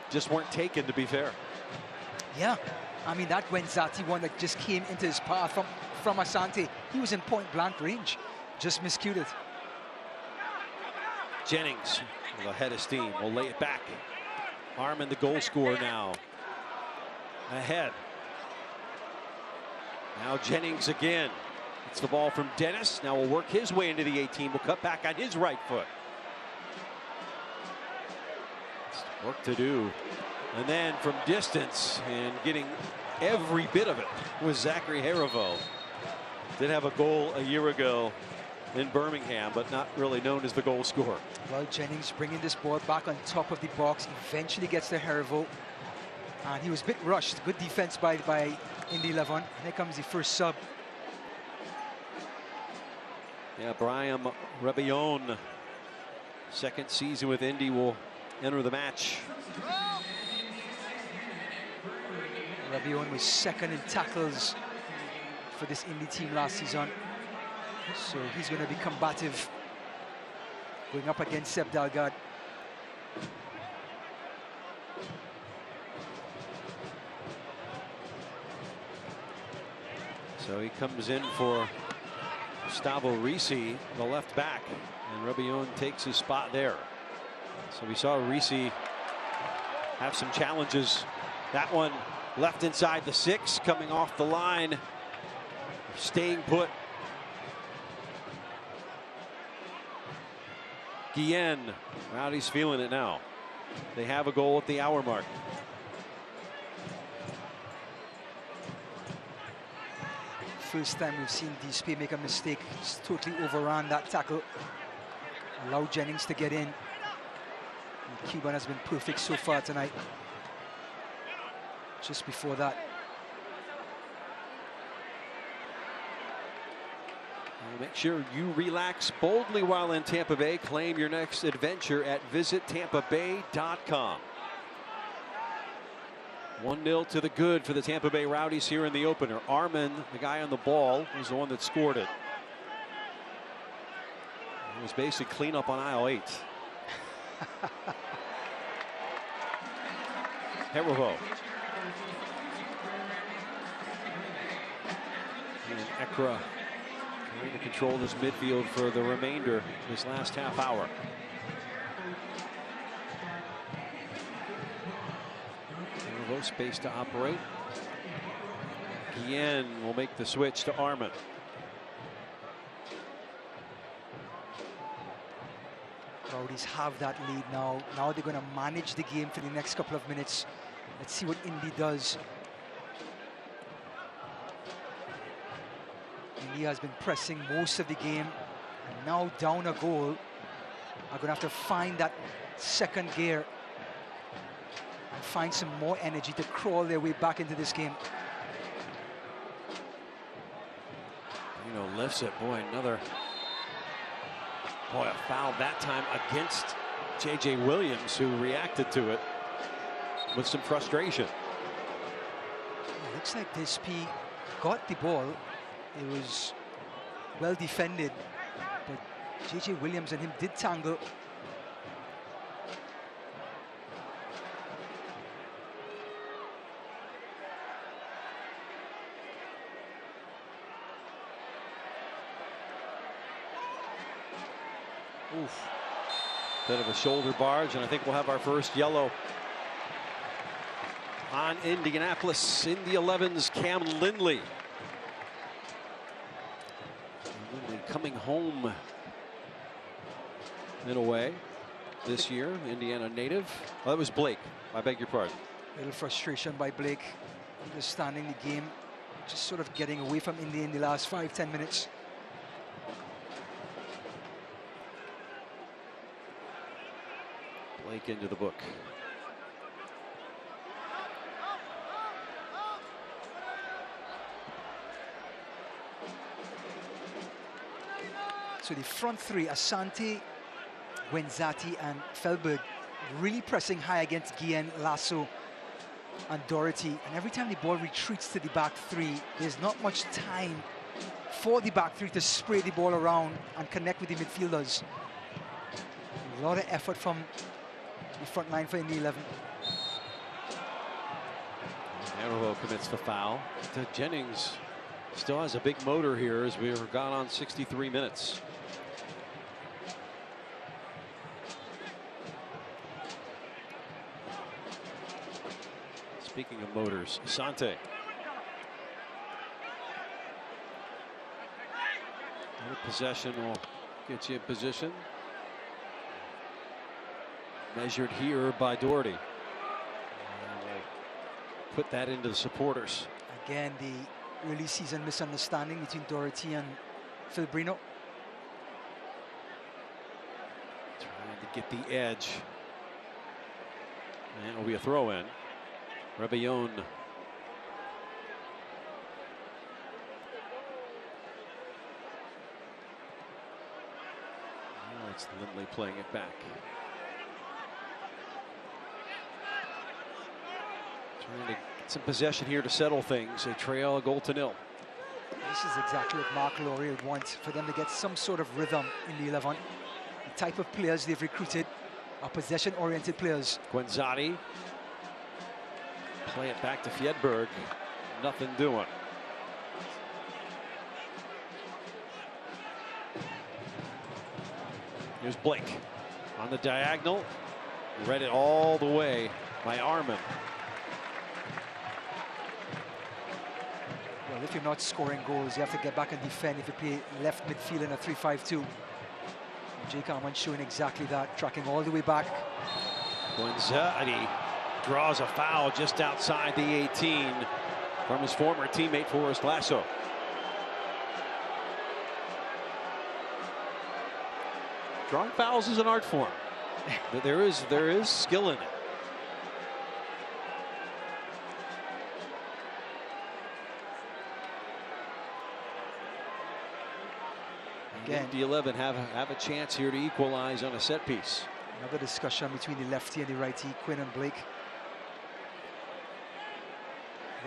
just weren't taken, to be fair. Yeah, I mean, that Wenzati one that just came into his path from Asante, he was in point blank range, just miscued it. Jennings with a head of steam will lay it back. Armin, the goal scorer, now ahead. Now Jennings again. It's the ball from Dennis. Now will work his way into the 18. Will cut back on his right foot. Work to do. And then from distance and getting every bit of it was Zachary Harivo. Did have a goal a year ago in Birmingham, but not really known as the goal scorer. Well, Jennings bringing this ball back on top of the box, eventually gets to Harivo. And he was a bit rushed. Good defense by Indy 11. And here comes the first sub. Yeah, Brian Rebillon, second season with Indy, will enter the match. Rebillon was second in tackles for this Indy team last season. So he's going to be combative going up against Seb Dalgard. So he comes in for Gustavo Risi, the left back, and Rebillon takes his spot there. So we saw Risi have some challenges. That one left inside the 6, coming off the line, staying put. Guillen, Rowdy's feeling it now. They have a goal at the hour mark. First time we've seen Dispe make a mistake. Just totally overran that tackle. Allowed Jennings to get in. And Cuban has been perfect so far tonight. Just before that, make sure you relax boldly while in Tampa Bay. Claim your next adventure at visitTampaBay.com. 1-0 to the good for the Tampa Bay Rowdies here in the opener. Armin, the guy on the ball, was the one that scored it. It was basically cleanup on aisle 8. Harivo. And Ekra trying to control this midfield for the remainder this last half hour. Harivo space to operate. Guillen will make the switch to Armin. Rowdies have that lead now. Now they're going to manage the game for the next couple of minutes. Let's see what Indy does. Indy has been pressing most of the game, and now down a goal, are going to have to find that second gear and find some more energy to crawl their way back into this game. Lifts it. Boy, a foul that time against J.J. Williams, who reacted to it with some frustration. It looks like Dispe got the ball. It was well defended, but J.J. Williams and him did tangle. Oof. Bit of a shoulder barge, and I think we'll have our first yellow on Indianapolis. Indy 11's Cam Lindley coming home in a way this year, Indiana native. Oh, that was Blake. I beg your pardon. A little frustration by Blake, understanding the game, just sort of getting away from Indy in the last 5-10 minutes. Blake into the book. So the front three, Asante, Wenzati and Felberg, really pressing high against Guillen, Lasso and Doherty. And every time the ball retreats to the back three, there's not much time for the back three to spray the ball around and connect with the midfielders. A lot of effort from the front line for Indy 11. Arroyo commits the foul. Jennings still has a big motor here as we've gone on 63 minutes. Speaking of motors, Asante. Possession will get you in position. Measured here by Doherty. Put that into the supporters. Again, the early season misunderstanding between Doherty and Phil Brino. Trying to get the edge. And it'll be a throw in. Rebellon. Now it's Lindley playing it back. Trying to get some possession here to settle things. They trail a goal to nil. This is exactly what Mark Laurie would want, for them to get some sort of rhythm in the 11. The type of players they've recruited are possession-oriented players. Guenzati. Play it back to Fjedberg. Nothing doing. Here's Blake on the diagonal. Read it all the way by Armin. Well, if you're not scoring goals, you have to get back and defend if you play left midfield in a 3-5-2. Jake Armin showing exactly that, tracking all the way back. Guenzati draws a foul just outside the 18 from his former teammate Forrest Lasso. Drawing fouls is an art form. there is skill in it. Again, the 11 have a chance here to equalize on a set piece. Another discussion between the lefty and the righty, Quinn and Blake.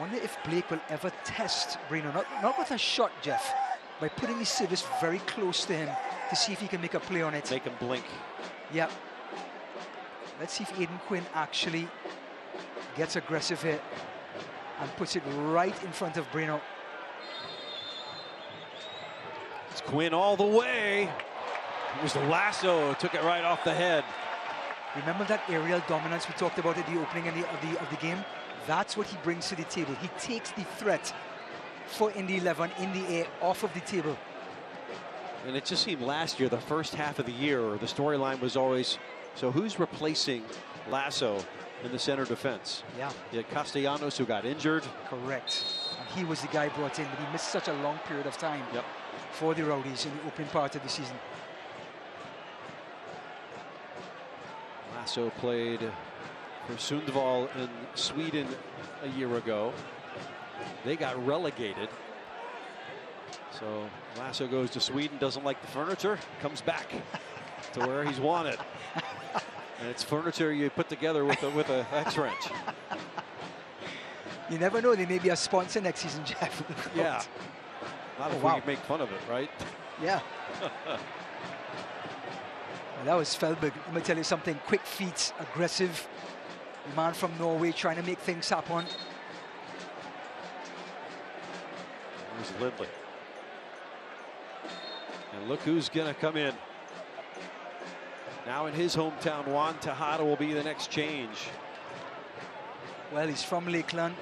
Wonder if Blake will ever test Brino, not with a shot, Jeff, by putting his service very close to him to see if he can make a play on it. Make him blink. Yeah. Let's see if Aiden Quinn actually gets aggressive here and puts it right in front of Brino. It's Quinn all the way. It was the Lasso, took it right off the head. Remember that aerial dominance we talked about at the opening of the game? That's what he brings to the table. He takes the threat for Indy 11 in the air off of the table. And it just seemed last year, the first half of the year, the storyline was always, so who's replacing Lasso in the center defense? Yeah. You had Castellanos, who got injured. Correct. And he was the guy brought in, but he missed such a long period of time for the Rowdies in the opening part of the season. Lasso played for Sundsvall in Sweden a year ago. They got relegated. So Lasso goes to Sweden, doesn't like the furniture, comes back to where he's wanted. And it's furniture you put together with a X-wrench. You never know, they may be a sponsor next season, Jeff. Yeah. Not if we can make fun of it, right? Yeah. Well, that was Felberg. Let me tell you something. Quick feet, aggressive. The man from Norway trying to make things happen. There's Lindley. And look who's going to come in. Now in his hometown, Juan Tejada will be the next change. Well, he's from Lakeland.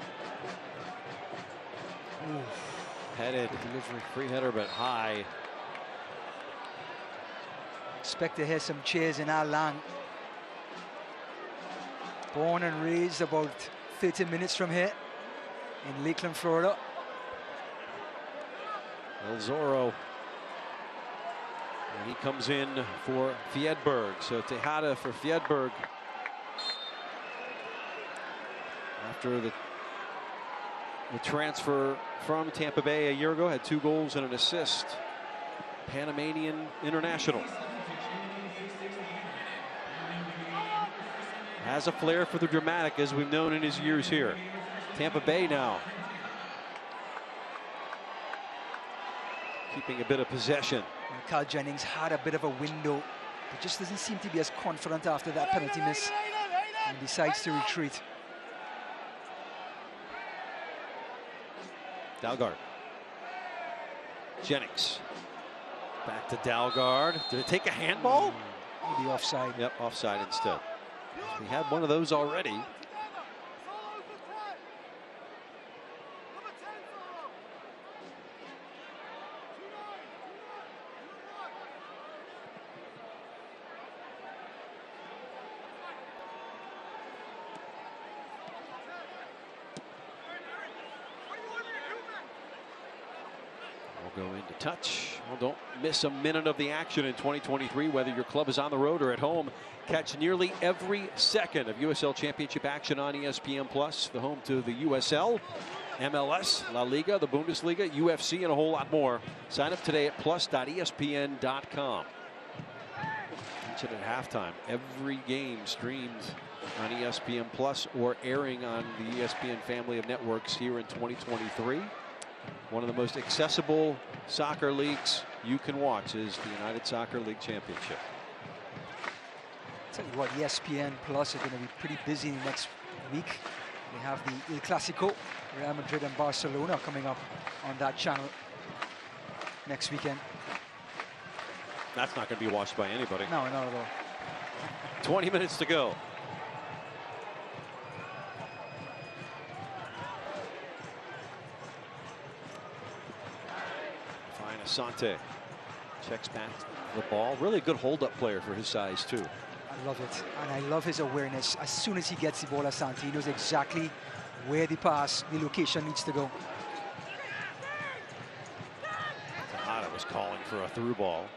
Headed, free header, but high. Expect to hear some cheers in our lang. Born and raised about 30 minutes from here in Lakeland, Florida. El Zorro. And he comes in for Fiedberg. So Tejada for Fiedberg. After the transfer from Tampa Bay a year ago, had 2 goals and an assist. Panamanian international. Has a flair for the dramatic, as we've known in his years here. Tampa Bay now keeping a bit of possession. And Carl Jennings had a bit of a window, but just doesn't seem to be as confident after that penalty miss and decides to retreat. Dalgard. Jennings. Back to Dalgard. Did it take a handball? Maybe offside. Yep, offside instead. We had one of those already. We'll go into touch. Well, don't miss a minute of the action in 2023, whether your club is on the road or at home. Catch nearly every second of USL Championship action on ESPN+, the home to the USL, MLS, La Liga, the Bundesliga, UFC, and a whole lot more. Sign up today at plus.espn.com. Mentioned at halftime, every game streamed on ESPN+ or airing on the ESPN family of networks here in 2023. One of the most accessible soccer leagues you can watch is the United Soccer League Championship. Tell you what, ESPN Plus are going to be pretty busy next week. We have the El Clasico, Real Madrid and Barcelona coming up on that channel next weekend. That's not going to be watched by anybody. No, not at all. 20 minutes to go. Fine Asante checks back the ball. Really good hold-up player for his size, too. I love it, and I love his awareness. As soon as he gets the ball, Asante, he knows exactly where the pass, the location needs to go. Tejada was calling for a through ball.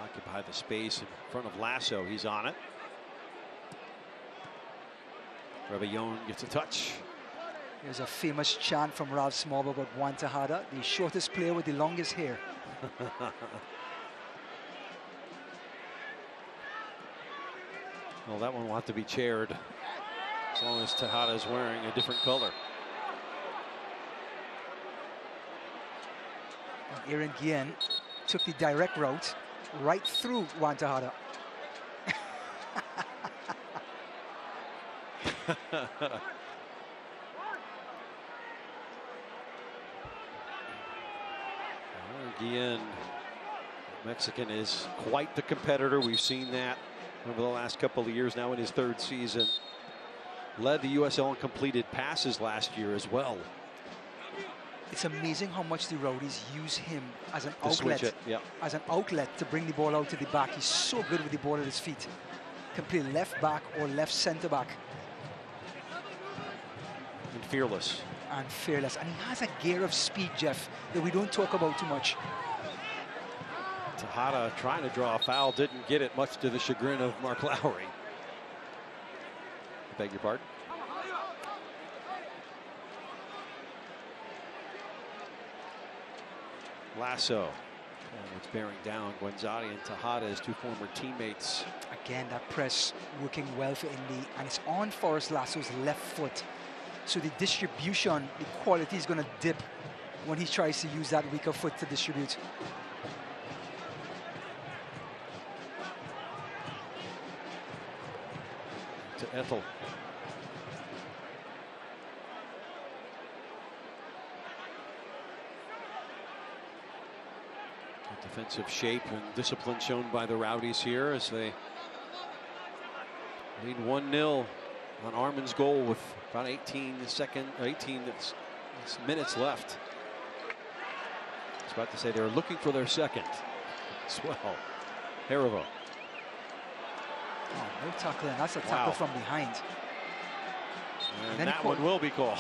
Occupy the space in front of Lasso. He's on it. Rebellon gets a touch. There's a famous chant from Ralph Smallwood about Juan Tejada, the shortest player with the longest hair. Well, that one will have to be chaired as long as Tejada is wearing a different color. And Aaron Guillen took the direct route right through Juan Tejada. Guillen, Mexican, is quite the competitor. We've seen that over the last couple of years now in his 3rd season. Led the USL in completed passes last year as well. It's amazing how much the Rowdies use him as an outlet. Yep. As an outlet to bring the ball out to the back. He's so good with the ball at his feet. Can play left back or left centre back. And fearless. And fearless. And he has a gear of speed, Jeff, that we don't talk about too much. Tejada trying to draw a foul, didn't get it, much to the chagrin of Mark Lowry. I beg your pardon? Lasso. And it's bearing down Guenzati and Tejada, his 2 former teammates. Again, that press working well for Indy, and it's on Forrest Lasso's left foot. So the distribution, the quality is going to dip when he tries to use that weaker foot to distribute. To Ethel. Good defensive shape and discipline shown by the Rowdies here as they lead 1-0 on Armin's goal with about 18 minutes left. was about to say they're looking for their second as well. Haribo. Oh, no tackling. That's a tackle from behind. And that one will be called.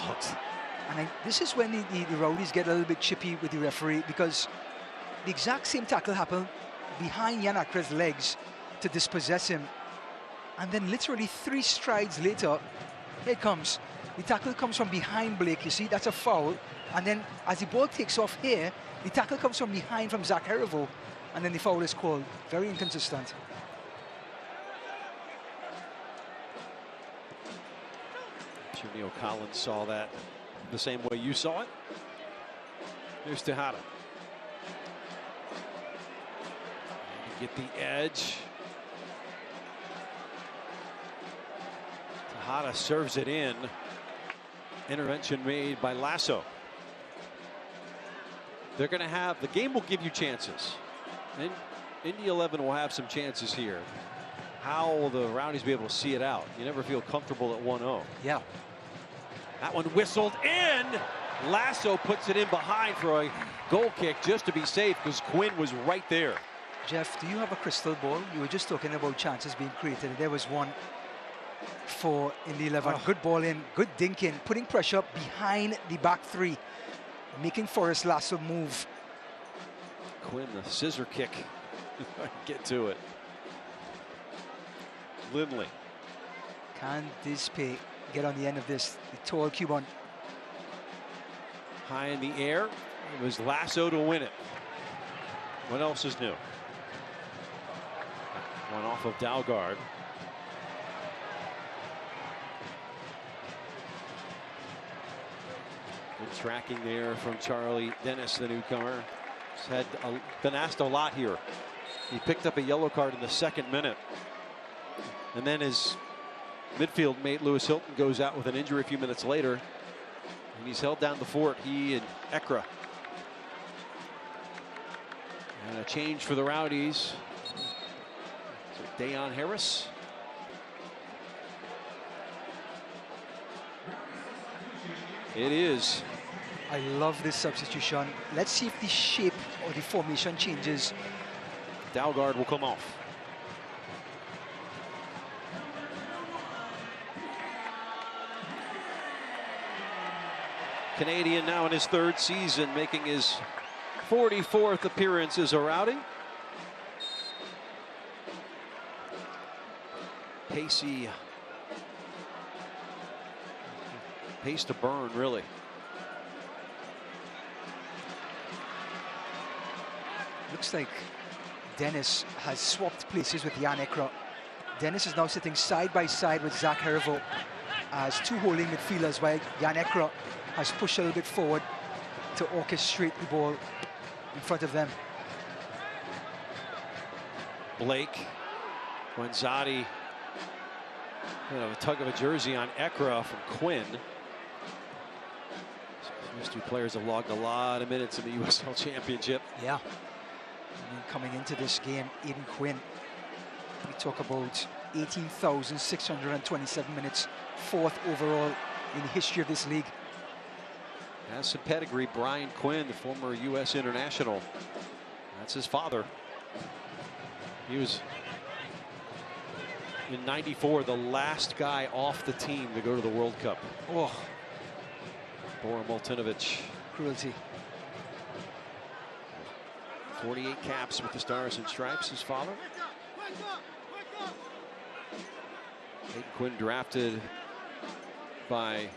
And this is when the Rowdies get a little bit chippy with the referee, because the exact same tackle happened behind Jan Akra's legs to dispossess him. And then literally 3 strides later, here it comes. The tackle comes from behind Blake. You see, that's a foul. And then as the ball takes off here, the tackle comes from behind from Zach Haribo. And then the foul is called. Very inconsistent. Neil Collins saw that the same way you saw it. Here's Tejada. Get the edge. Tejada serves it in. Intervention made by Lasso. They're going to have, the game will give you chances. And Indy 11 will have some chances here. How will the Rowdies be able to see it out? You never feel comfortable at 1-0. Yeah. That one whistled in. Lasso puts it in behind for a goal kick just to be safe, because Quinn was right there. Jeff, do you have a crystal ball? You were just talking about chances being created. There was one for Indy 11. Good ball in, good dink in, putting pressure behind the back 3, making Forrest Lasso move. Quinn, the scissor kick. Get to it. Lindley. Can Dispe get on the end of this? The tall Cuban. High in the air. It was Lasso to win it. What else is new? One off of Dalgard. Good tracking there from Charlie Dennis, the newcomer. He's been asked a lot here. He picked up a yellow card in the 2nd minute. And then his midfield mate Lewis Hilton goes out with an injury a few minutes later. And he's held down the fort, he and Ekra. And a change for the Rowdies. So Dayon Harris. It is. I love this substitution. Let's see if the shape or the formation changes. Dalgard will come off. Canadian now in his 3rd season, making his 44th appearance as a Rowdy. Pacey. Pace to burn, really. Looks like Dennis has swapped places with Jan Ekra. Dennis is now sitting side by side with Zach Haribo as 2 holding midfielders, while Jan Ekra has pushed a little bit forward to orchestrate the ball in front of them. Blake, Guanzati, a tug of a jersey on Ekra from Quinn. These 2 players have logged a lot of minutes in the USL Championship. Yeah. And then coming into this game, Aiden Quinn, we talk about 18,627 minutes, 4th overall in the history of this league. Has some pedigree. Brian Quinn, the former U.S. international. That's his father. He was, in '94, the last guy off the team to go to the World Cup. Oh. Bora Multinovic. Cruelty. 48 caps with the Stars and Stripes, his father. Aiden Quinn drafted by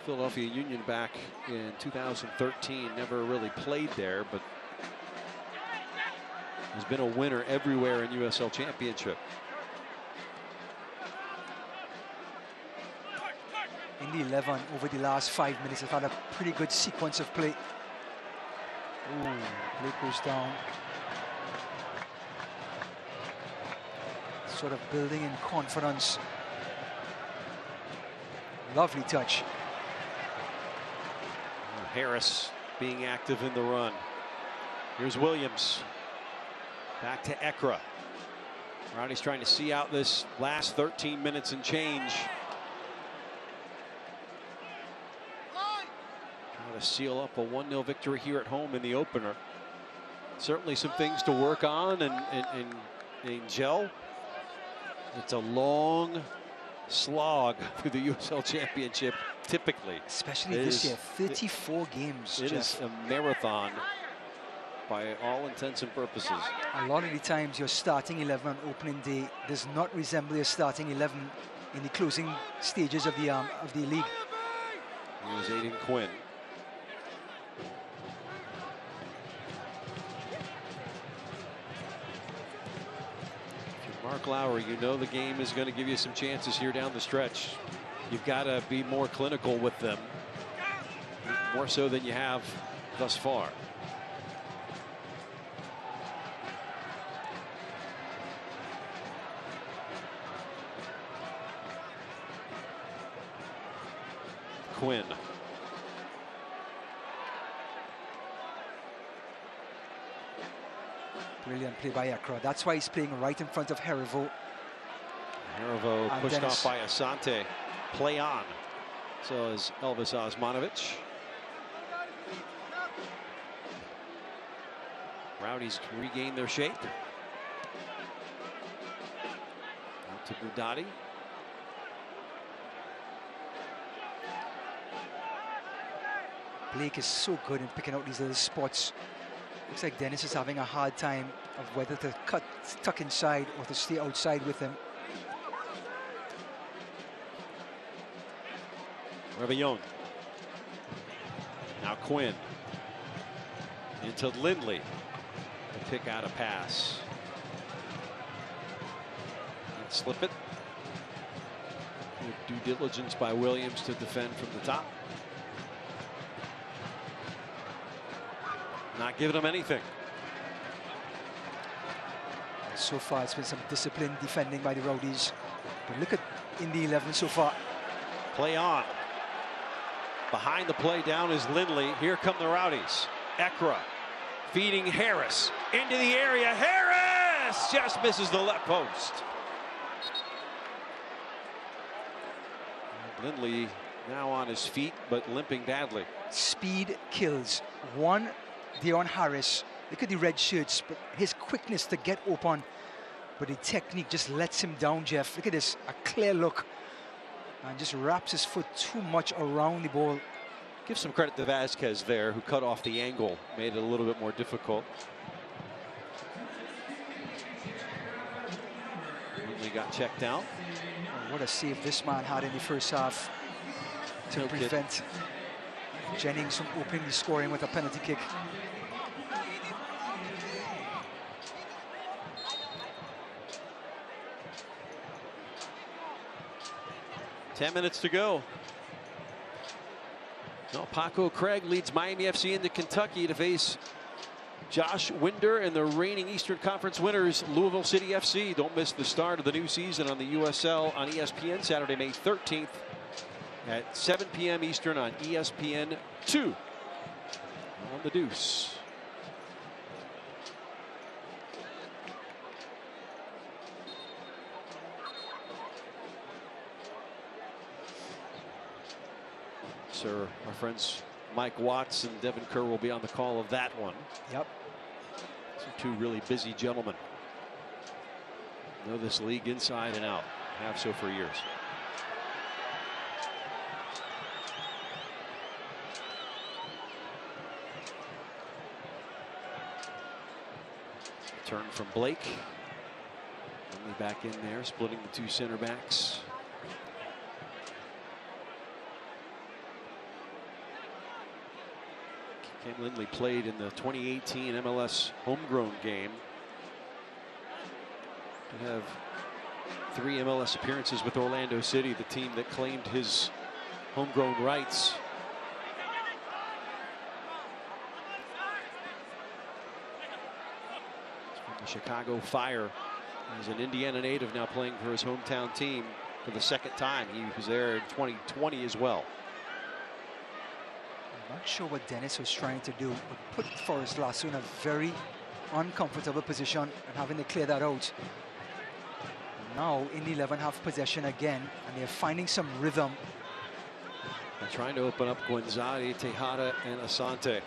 Philadelphia Union back in 2013. Never really played there, but has been a winner everywhere in USL Championship. Indy 11 over the last 5 minutes have had a pretty good sequence of play. Ooh, Blake goes down. Sort of building in confidence. Lovely touch. Harris being active in the run. Here's Williams. Back to Ekra. Rowdy's trying to see out this last 13 minutes and change. Trying to seal up a 1-0 victory here at home in the opener. Certainly some things to work on and gel. It's a long slog through the USL Championship, typically. Especially this year, 34 games, It Jeff. is a marathon by all intents and purposes. A lot of the times your starting 11 on opening day does not resemble your starting 11 in the closing stages of the league. Here's Aiden Quinn. Mark Lowry, you know the game is going to give you some chances here down the stretch. You've got to be more clinical with them, more so than you have thus far. Quinn. Brilliant play by Ekra. That's why he's playing right in front of Herivo. Herivo And pushed Dennis. off by Asante. Play on. So is Elvis Osmanovic. Rowdies regain their shape. Out to Budati. Blake is so good in picking out these little spots. Looks like Dennis is having a hard time of whether to tuck inside or to stay outside with him. Rebellon. Now Quinn. Into Lindley. To pick out a pass. And slip it. Good due diligence by Williams to defend from the top. Not giving him anything. So far, it's been some disciplined defending by the Rowdies. But look at Indy 11 so far. Play on. Behind the play down is Lindley. Here come the Rowdies. Ekra feeding Harris into the area. Harris just misses the left post. Lindley now on his feet, but limping badly. Speed kills. One, Deon Harris. Look at the red shirts, but his quickness to get open, but the technique just lets him down, Jeff. Look at this, a clear look, and just wraps his foot too much around the ball. Give some credit to Vasquez there, who cut off the angle, made it a little bit more difficult. Lindley got checked out. Oh, what a save this man had in the first half to No prevent Jennings from opening the scoring with a penalty kick. Ten minutes to go. Well, Paco Craig leads Miami FC into Kentucky to face Josh Winder and the reigning Eastern Conference winners, Louisville City FC. Don't miss the start of the new season on the USL on ESPN Saturday, May 13th at 7 p.m. Eastern on ESPN 2 on the Deuce. Sir, our friends Mike Watts and Devin Kerr will be on the call of that one. Yep. So two really busy gentlemen. Know this league inside and out. Have so for years. Turn from Blake. Only back in there, splitting the two center backs. Cam Lindley played in the 2018 MLS homegrown game. To have 3 MLS appearances with Orlando City, the team that claimed his homegrown rights. From the Chicago Fire. He's an Indiana native now playing for his hometown team for the second time. He was there in 2020 as well. I'm not sure what Dennis was trying to do, but put Forrest Lasso in a very uncomfortable position and having to clear that out. Now Indy 11 have possession again, and they're finding some rhythm. They're trying to open up Guenzati, Tejada, and Asante.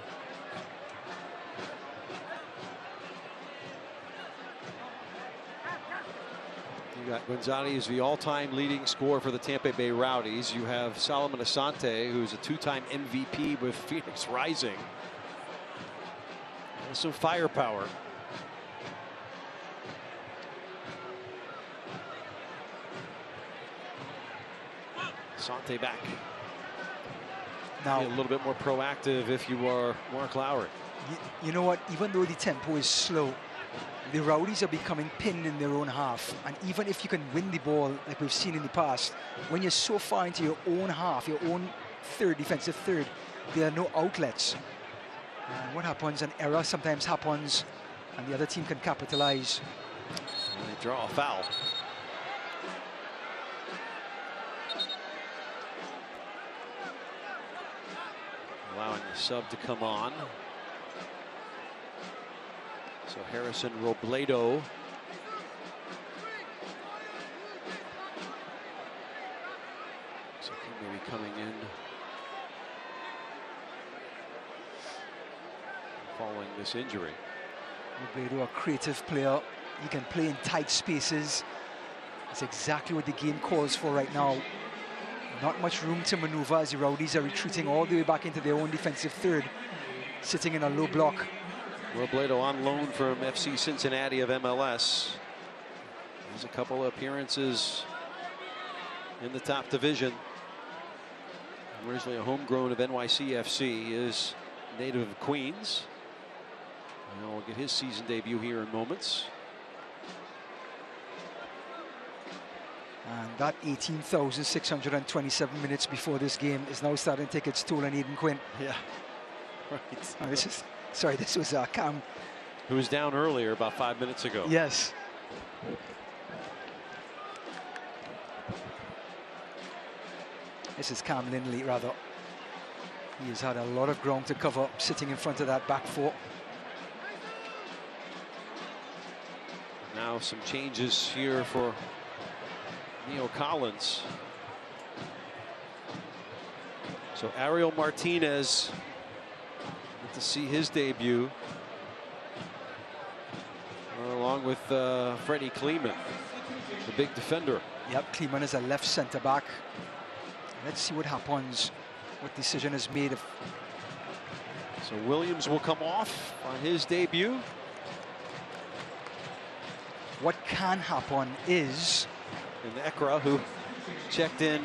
You got Gonzalez, the all-time leading scorer for the Tampa Bay Rowdies. You have Solomon Asante, who's a two-time MVP with Phoenix Rising. And some firepower. Asante back. Now, be a little bit more proactive if you are Mark Lowry. You know what? Even though the tempo is slow, the Rowdies are becoming pinned in their own half. And even if you can win the ball, like we've seen in the past, when you're so far into your own half, your own defensive third, there are no outlets. And what happens? An error sometimes happens, and the other team can capitalize. And they draw a foul. Allowing the sub to come on. So Harrison Robledo. So he may be coming in following this injury. Robledo, a creative player. He can play in tight spaces. That's exactly what the game calls for right now. Not much room to maneuver as the Rowdies are retreating all the way back into their own defensive third, sitting in a low block. Robledo on loan from FC Cincinnati of MLS. There's a couple of appearances in the top division. Originally a homegrown of NYCFC, he is native of Queens. And we'll get his season debut here in moments. And that 18,627 minutes before this game is now starting to take its toll on Aiden Quinn. Yeah, right. Oh, this was Cam. Who was down earlier about 5 minutes ago. Yes. This is Cam Lindley, rather. He has had a lot of ground to cover sitting in front of that back four. Now some changes here for Neil Collins. So Ariel Martinez, get to see his debut, along with Freddie Kleeman, the big defender. Yep, Kleeman is a left center back. Let's see what happens, what decision is made. So Williams will come off on his debut. What can happen is, and Ekra, who checked in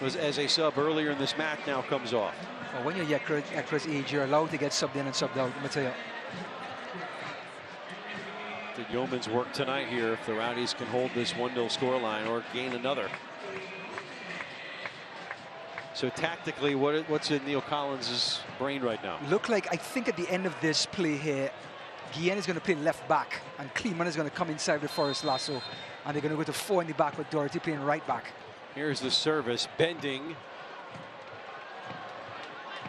was as a sub earlier in this match, now comes off. Well, when you're Ekra's age, you're allowed to get subbed in and subbed out, Mateo. Did yeoman's work tonight here if the Rowdies can hold this 1-0 scoreline or gain another. So tactically, what's in Neil Collins' brain right now? Look like, I think at the end of this play here, Guillen is going to play left back, and Kleeman is going to come inside with Forrest Lasso, and they're going to go to 4 in the back with Doherty playing right back. Here's the service, bending.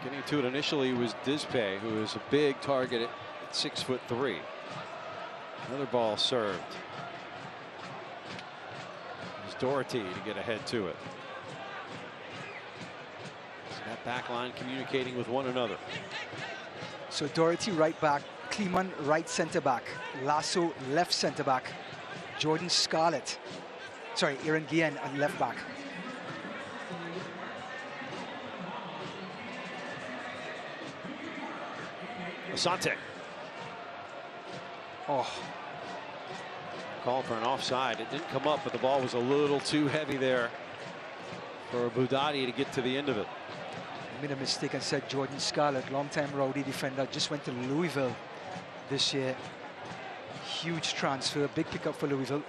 Getting to it initially was Dispe, who is a big target at 6'3". Another ball served. There's Doherty to get ahead to it. So that back line communicating with one another. So Doherty right back, Kleeman right center back, Lasso left center back, Jordan Scarlett, sorry, Aaron Guillen at left back. Asante. Oh. Call for an offside. It didn't come up, but the ball was a little too heavy there for Budati to get to the end of it. I made a mistake and said Jordan Scarlett, longtime Rowdy defender, just went to Louisville this year. Huge transfer, big pickup for Louisville.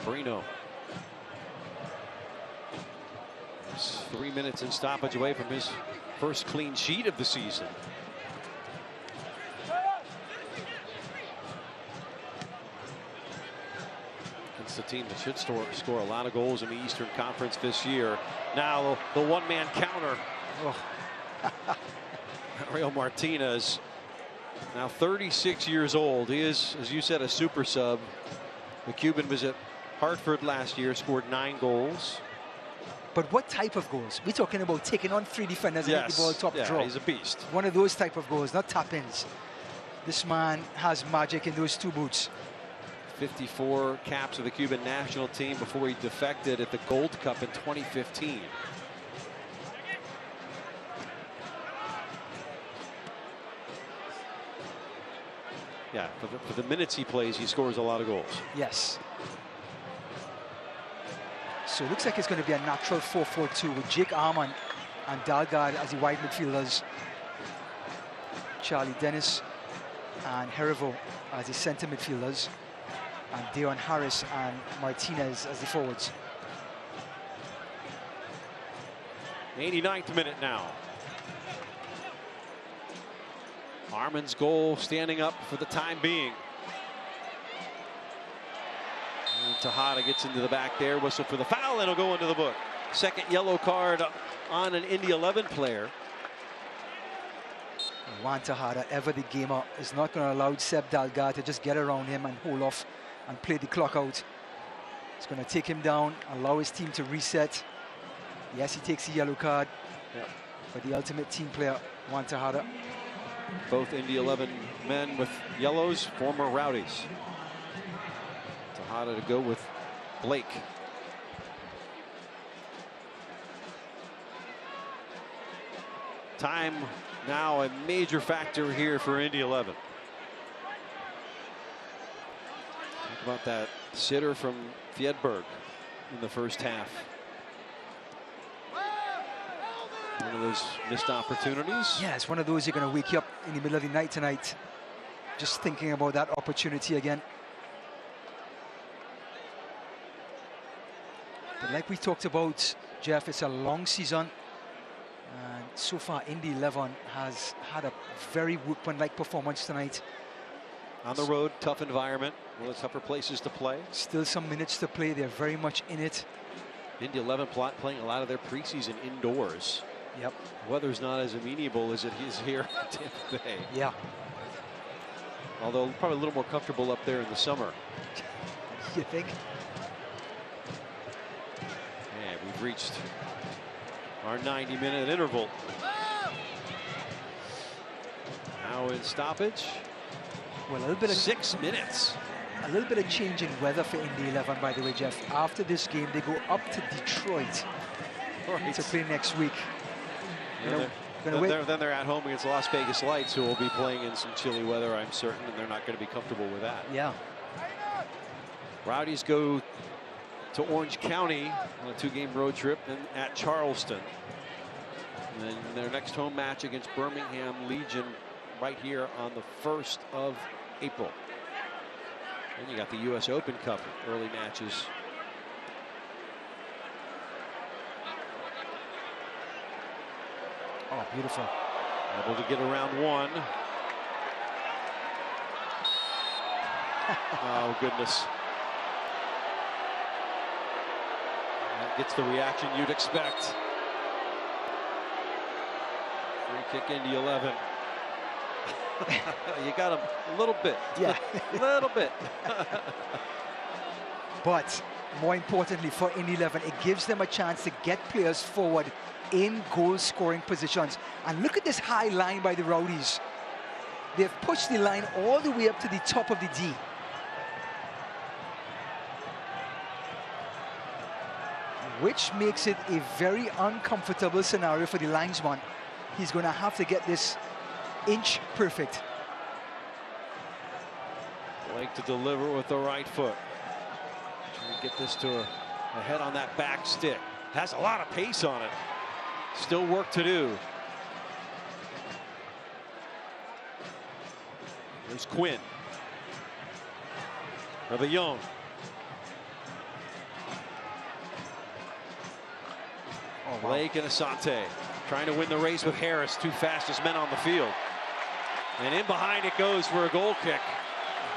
Brino. He's 3 minutes in stoppage away from his first clean sheet of the season. It's a team that should score a lot of goals in the Eastern Conference this year. Now the one-man counter. Oh. Ariel Martinez, now 36 years old. He is, as you said, a super sub. The Cuban was at Hartford last year, scored 9 goals. But what type of goals? We're talking about taking on 3 defenders and hit the ball top draw. He's a beast. One of those type of goals, not tap-ins. This man has magic in those 2 boots. 54 caps of the Cuban national team before he defected at the Gold Cup in 2015. Yeah, for the minutes he plays, he scores a lot of goals. Yes. So it looks like it's going to be a natural 4-4-2 with Jake Armand and Dalgard as the wide midfielders. Charlie Dennis and Herivo as the center midfielders. And Deon Harris and Martinez as the forwards. 89th minute now. Armand's goal standing up for the time being. And Tejada gets into the back there, whistle for the foul, and it'll go into the book. Second yellow card on an Indy 11 player. Juan Tejada, ever the gamer, is not going to allow Seb Dalgard to just get around him and hold off and play the clock out. It's going to take him down, allow his team to reset. Yes, he takes the yellow card, but the ultimate team player, Juan Tejada. Both Indy 11 men with yellows, former Rowdies. Tejada to go with Blake. Time now a major factor here for Indy 11. Talk about that sitter from Fjedberg in the first half. One of those missed opportunities. Yeah, it's one of those you're going to wake you up in the middle of the night tonight just thinking about that opportunity again. But like we talked about, Jeff, it's a long season. And so far, Indy 11 has had a very workmanlike performance tonight. On the road, tough environment, one of the tougher places to play. Still some minutes to play. They're very much in it. Indy 11 playing a lot of their preseason indoors. Yep. Weather's not as amenable as it is here in Tampa Bay. Yeah. Although probably a little more comfortable up there in the summer. You think? And we've reached our 90-minute interval. Now in stoppage. Well, a little bit of 6 minutes. A little bit of change in weather for Indy 11, by the way, Jeff. After this game, they go up to Detroit to play next week. Then they're at home against Las Vegas Lights, who will be playing in some chilly weather, I'm certain, and they're not going to be comfortable with that. Yeah. Rowdies go to Orange County on a 2-game road trip, and at Charleston. And then their next home match against Birmingham Legion right here on the 1st of April. And you got the US Open Cup early matches. Oh, beautiful. Able to get around one. Oh, goodness. That gets the reaction you'd expect. Free kick Indy 11. You got him a little bit. Yeah. A little bit. But more importantly for Indy 11, it gives them a chance to get players forward in goal-scoring positions. And look at this high line by the Rowdies. They've pushed the line all the way up to the top of the D. Which makes it a very uncomfortable scenario for the linesman. He's going to have to get this inch perfect. Blake to deliver with the right foot. Trying to get this to a head on that back stick. Has a lot of pace on it. Still work to do. There's Quinn. Rebellon. Oh, wow. Blake and Asante trying to win the race with Harris, 2 fastest men on the field. And in behind it goes for a goal kick.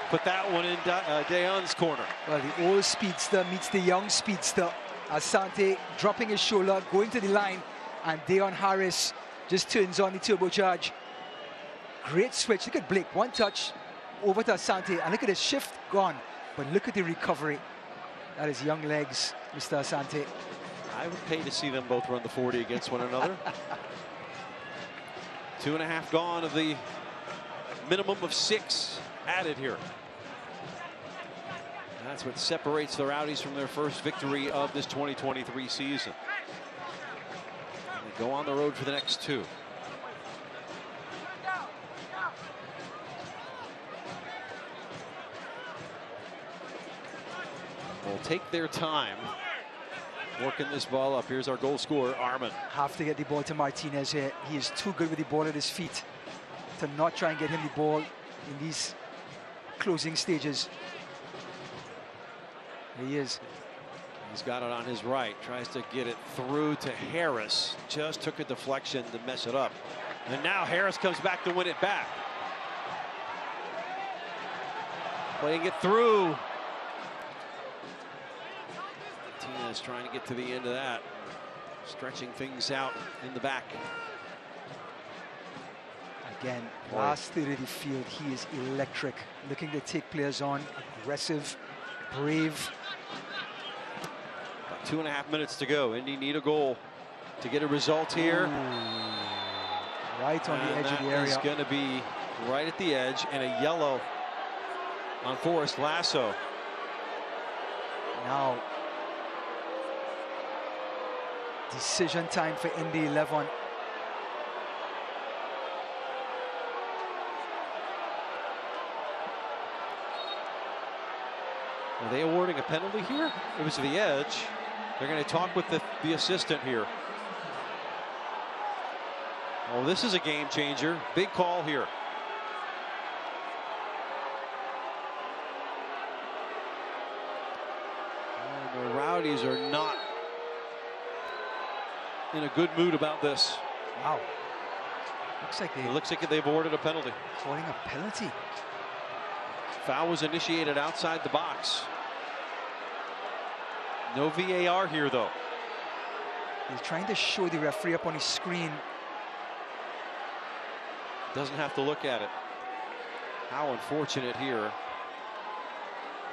Put that one in Deon's corner. Well, the old speedster meets the young speedster. Asante dropping his shoulder, going to the line, and Deon Harris just turns on the turbocharge. Great switch. Look at Blake, one touch over to Asante, and look at his shift gone. But look at the recovery. That is young legs, Mr. Asante. I would pay to see them both run the 40 against one another. 2.5 gone of the minimum of 6 added here. That's what separates the Rowdies from their first victory of this 2023 season. And they go on the road for the next 2. They'll take their time working this ball up. Here's our goal scorer, Armin. Have to get the ball to Martinez here. He is too good with the ball at his feet to not try and get him the ball in these closing stages. Here he is. He's got it on his right. Tries to get it through to Harris. Just took a deflection to mess it up. And now Harris comes back to win it back. Playing it through. Martinez trying to get to the end of that. Stretching things out in the back. Again, last third of the field, he is electric. Looking to take players on, aggressive, brave. About 2.5 minutes to go. Indy need a goal to get a result here. Ooh, right on the edge of the area. It's going to be right at the edge, and a yellow on Forrest Lasso. Now, decision time for Indy 11. Are they awarding a penalty here? It was to the edge. They're going to talk with the assistant here. Oh, this is a game changer. Big call here. And the Rowdies are not in a good mood about this. Wow. Looks like they've awarded a penalty. Calling a penalty. Foul was initiated outside the box. No VAR here, though. He's trying to show the referee up on his screen. Doesn't have to look at it. How unfortunate here.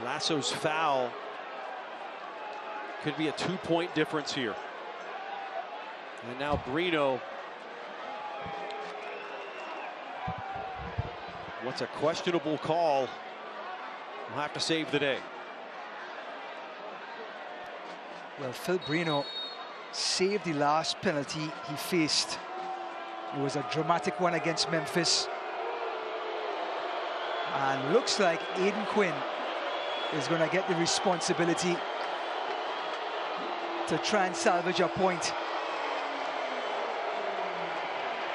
Lasso's foul could be a 2-point difference here. And now Brino. What's a questionable call? We'll have to save the day. Well, Phil Brino saved the last penalty he faced. It was a dramatic one against Memphis. And looks like Aiden Quinn is going to get the responsibility to try and salvage a point.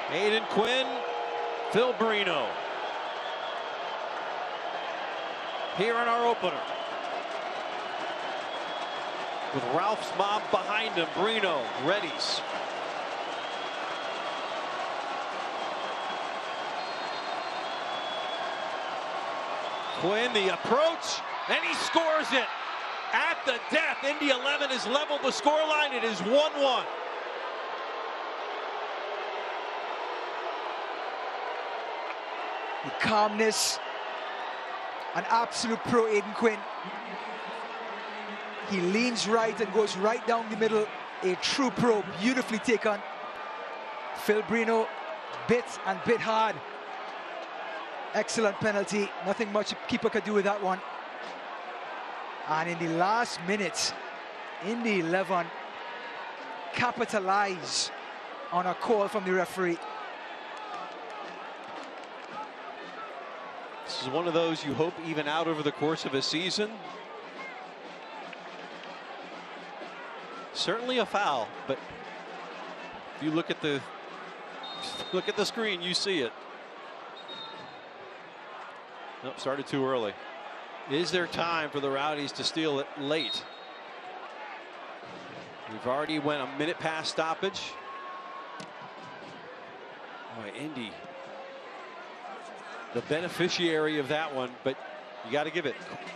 Aiden Quinn, Phil Brino. Here in our opener. With Ralph's mob behind him, Brino, Rowdies. Quinn, the approach, and he scores it. At the death, Indy 11 has leveled the scoreline. It is 1-1. The calmness. An absolute pro, Aiden Quinn. He leans right and goes right down the middle. A true pro, beautifully taken. Phil Brino bit hard. Excellent penalty. Nothing much keeper could do with that one. And in the last minutes, Indy 11 capitalize on a call from the referee. This is one of those you hope even out over the course of a season. Certainly a foul, but if you look at the screen, you see it. Nope, started too early. Is there time for the Rowdies to steal it late? We've already went a minute past stoppage. Boy, Indy, the beneficiary of that one, but you got to give it.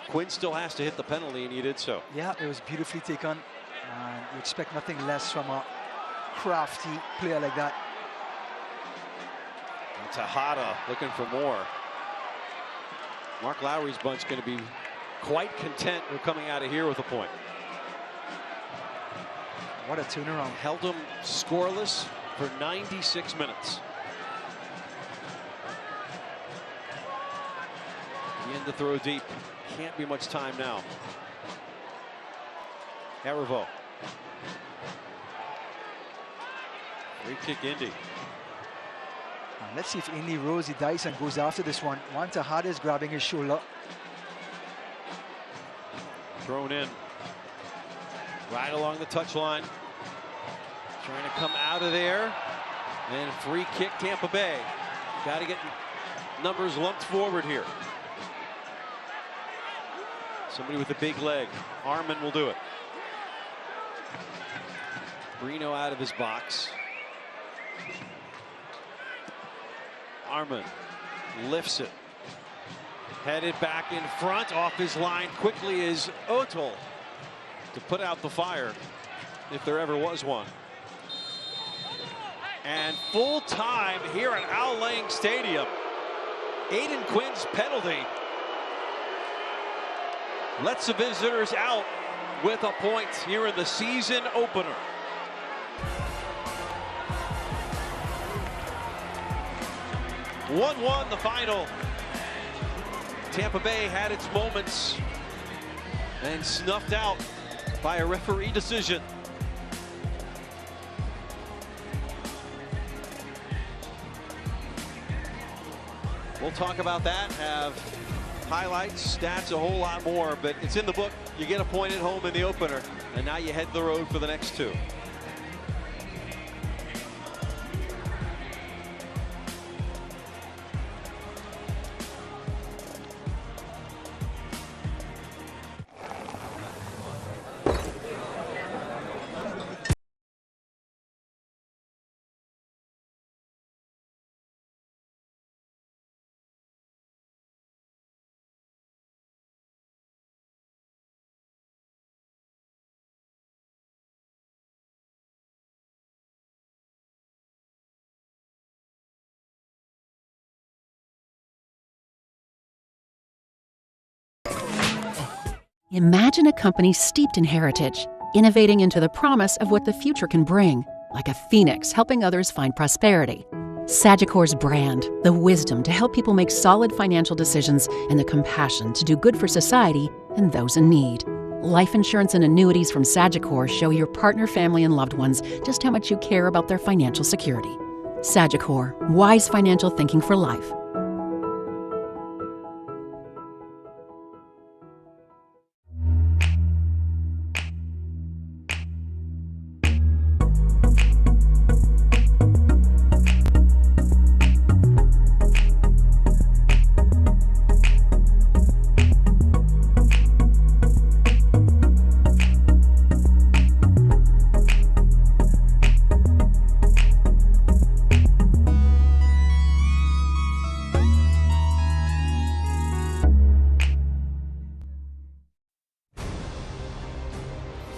Quinn still has to hit the penalty, and he did so. Yeah, it was beautifully taken. You expect nothing less from a crafty player like that. And Tejada looking for more. Mark Lowry's bunch going to be quite content with coming out of here with a point. What a turnaround. Held them scoreless for 96 minutes. And the throw deep. Can't be much time now. Erivo. Free kick Indy. Let's see if Indy rolls the dice and goes after this one. Juan Tejada is grabbing his shoulder. Thrown in. Right along the touchline. Trying to come out of there. And free kick Tampa Bay. Got to get numbers lumped forward here. Somebody with a big leg. Arman will do it. Brino out of his box. Arman lifts it. Headed back in front. Off his line quickly is Otol to put out the fire, if there ever was one. And full time here at Al Lang Stadium. Aiden Quinn's penalty lets the visitors out with a point here in the season opener. (1-1) the final. Tampa Bay had its moments and snuffed out by a referee decision. We'll talk about that, have highlights, stats, a whole lot more, but it's in the book. You get a point at home in the opener, and now you head the road for the next two. Imagine a company steeped in heritage, innovating into the promise of what the future can bring, like a phoenix helping others find prosperity. Sagicor's brand, the wisdom to help people make solid financial decisions, and the compassion to do good for society and those in need. Life insurance and annuities from Sagicor show your partner, family, and loved ones just how much you care about their financial security. Sagicor, wise financial thinking for life.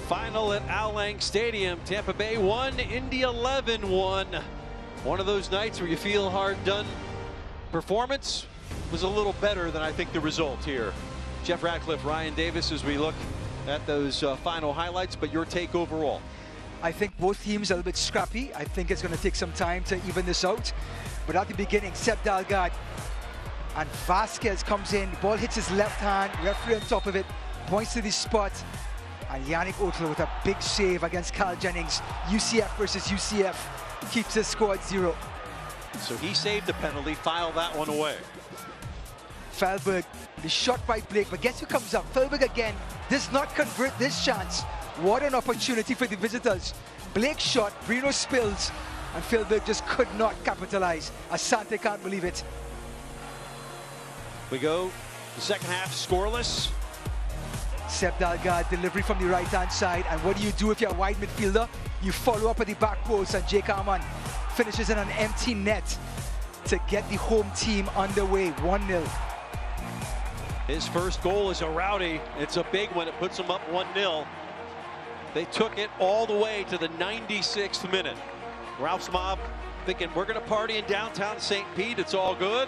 Final at Al Lang Stadium. Tampa Bay 1, Indy 11-1. One of those nights where you feel hard done. Performance was a little better than I think the result here. Jeff Ratcliffe, Ryan Davis, as we look at those final highlights, but your take overall. I think both teams are a little bit scrappy. I think it's going to take some time to even this out. But at the beginning, Seb Dalgard and Vasquez comes in. The ball hits his left hand. Referee on top of it, points to the spot. And Yannick Otler with a big save against Carl Jennings. UCF versus UCF keeps the score at 0. So he saved the penalty, filed that one away. Felberg, the shot by Blake, but guess who comes up? Felberg again does not convert this chance. What an opportunity for the visitors. Blake shot, Brino spills, and Felberg just could not capitalize. Asante can't believe it. We go the second half scoreless. Seb Dalgard, delivery from the right-hand side. And what do you do if you're a wide midfielder? You follow up at the back post, and Jake Arman finishes in an empty net to get the home team underway, 1-0. His first goal is a Rowdy. It's a big one. It puts them up 1-0. They took it all the way to the 96th minute. Ralph's mob thinking, we're going to party in downtown St. Pete. It's all good.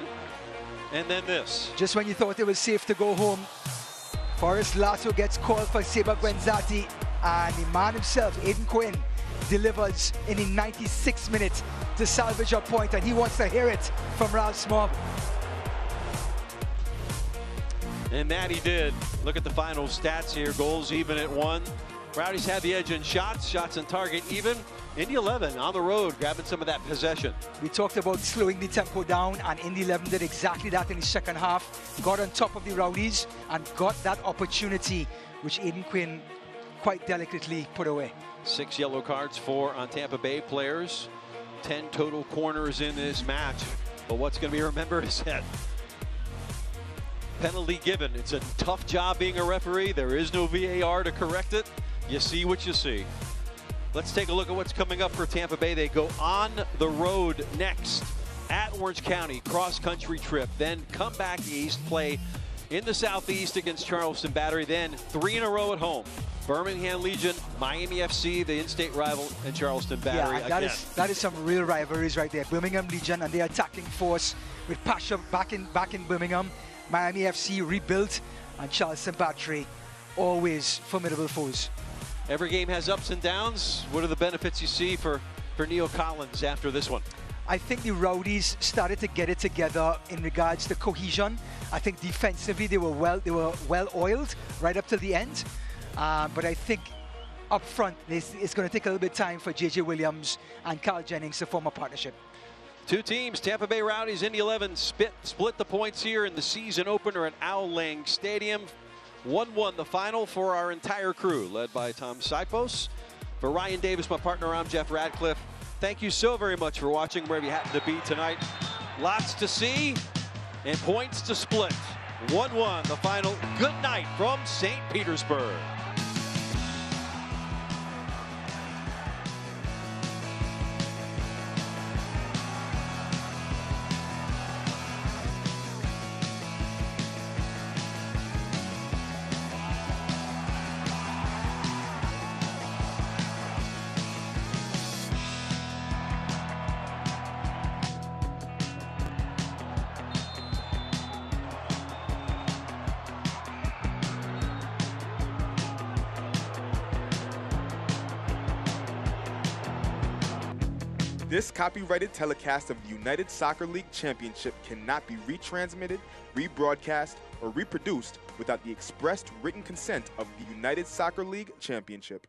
And then this. Just when you thought it was safe to go home, Forrest Lasso gets called for Seba Gwenzati, and the man himself, Aiden Quinn, delivers in the 96th minute to salvage a point, and he wants to hear it from Ralph's mob. And that he did. Look at the final stats here. Goals even at 1. Rowdies had the edge in shots. Shots on target even. Indy 11 on the road, grabbing some of that possession. We talked about slowing the tempo down, and Indy 11 did exactly that in the second half. Got on top of the Rowdies and got that opportunity, which Aiden Quinn quite delicately put away. 6 yellow cards for on Tampa Bay players. 10 total corners in this match. But what's going to be remembered is that penalty given. It's a tough job being a referee. There is no VAR to correct it. You see what you see. Let's take a look at what's coming up for Tampa Bay. They go on the road next at Orange County, cross-country trip, then come back east, play in the southeast against Charleston Battery, then 3 in a row at home. Birmingham Legion, Miami FC, the in-state rival, and Charleston Battery again. That is some real rivalries right there. Birmingham Legion and the attacking force with passion back in Birmingham. Miami FC rebuilt, and Charleston Battery, always formidable foes. Every game has ups and downs. What are the benefits you see for Neil Collins after this one? I think the Rowdies started to get it together in regards to cohesion. I think defensively they were well oiled right up to the end. But I think up front it's going to take a little bit of time for J.J. Williams and Carl Jennings to form a partnership. 2 teams, Tampa Bay Rowdies, Indy 11, split the points here in the season opener at Owl Lang Stadium. 1-1 the final for our entire crew, led by Tom Sipos. For Ryan Davis, my partner, I'm Jeff Radcliffe. Thank you so very much for watching wherever you happen to be tonight. Lots to see and points to split. 1-1 the final. Good night from St. Petersburg. This copyrighted telecast of the United Soccer League Championship cannot be retransmitted, rebroadcast, or reproduced without the expressed written consent of the United Soccer League Championship.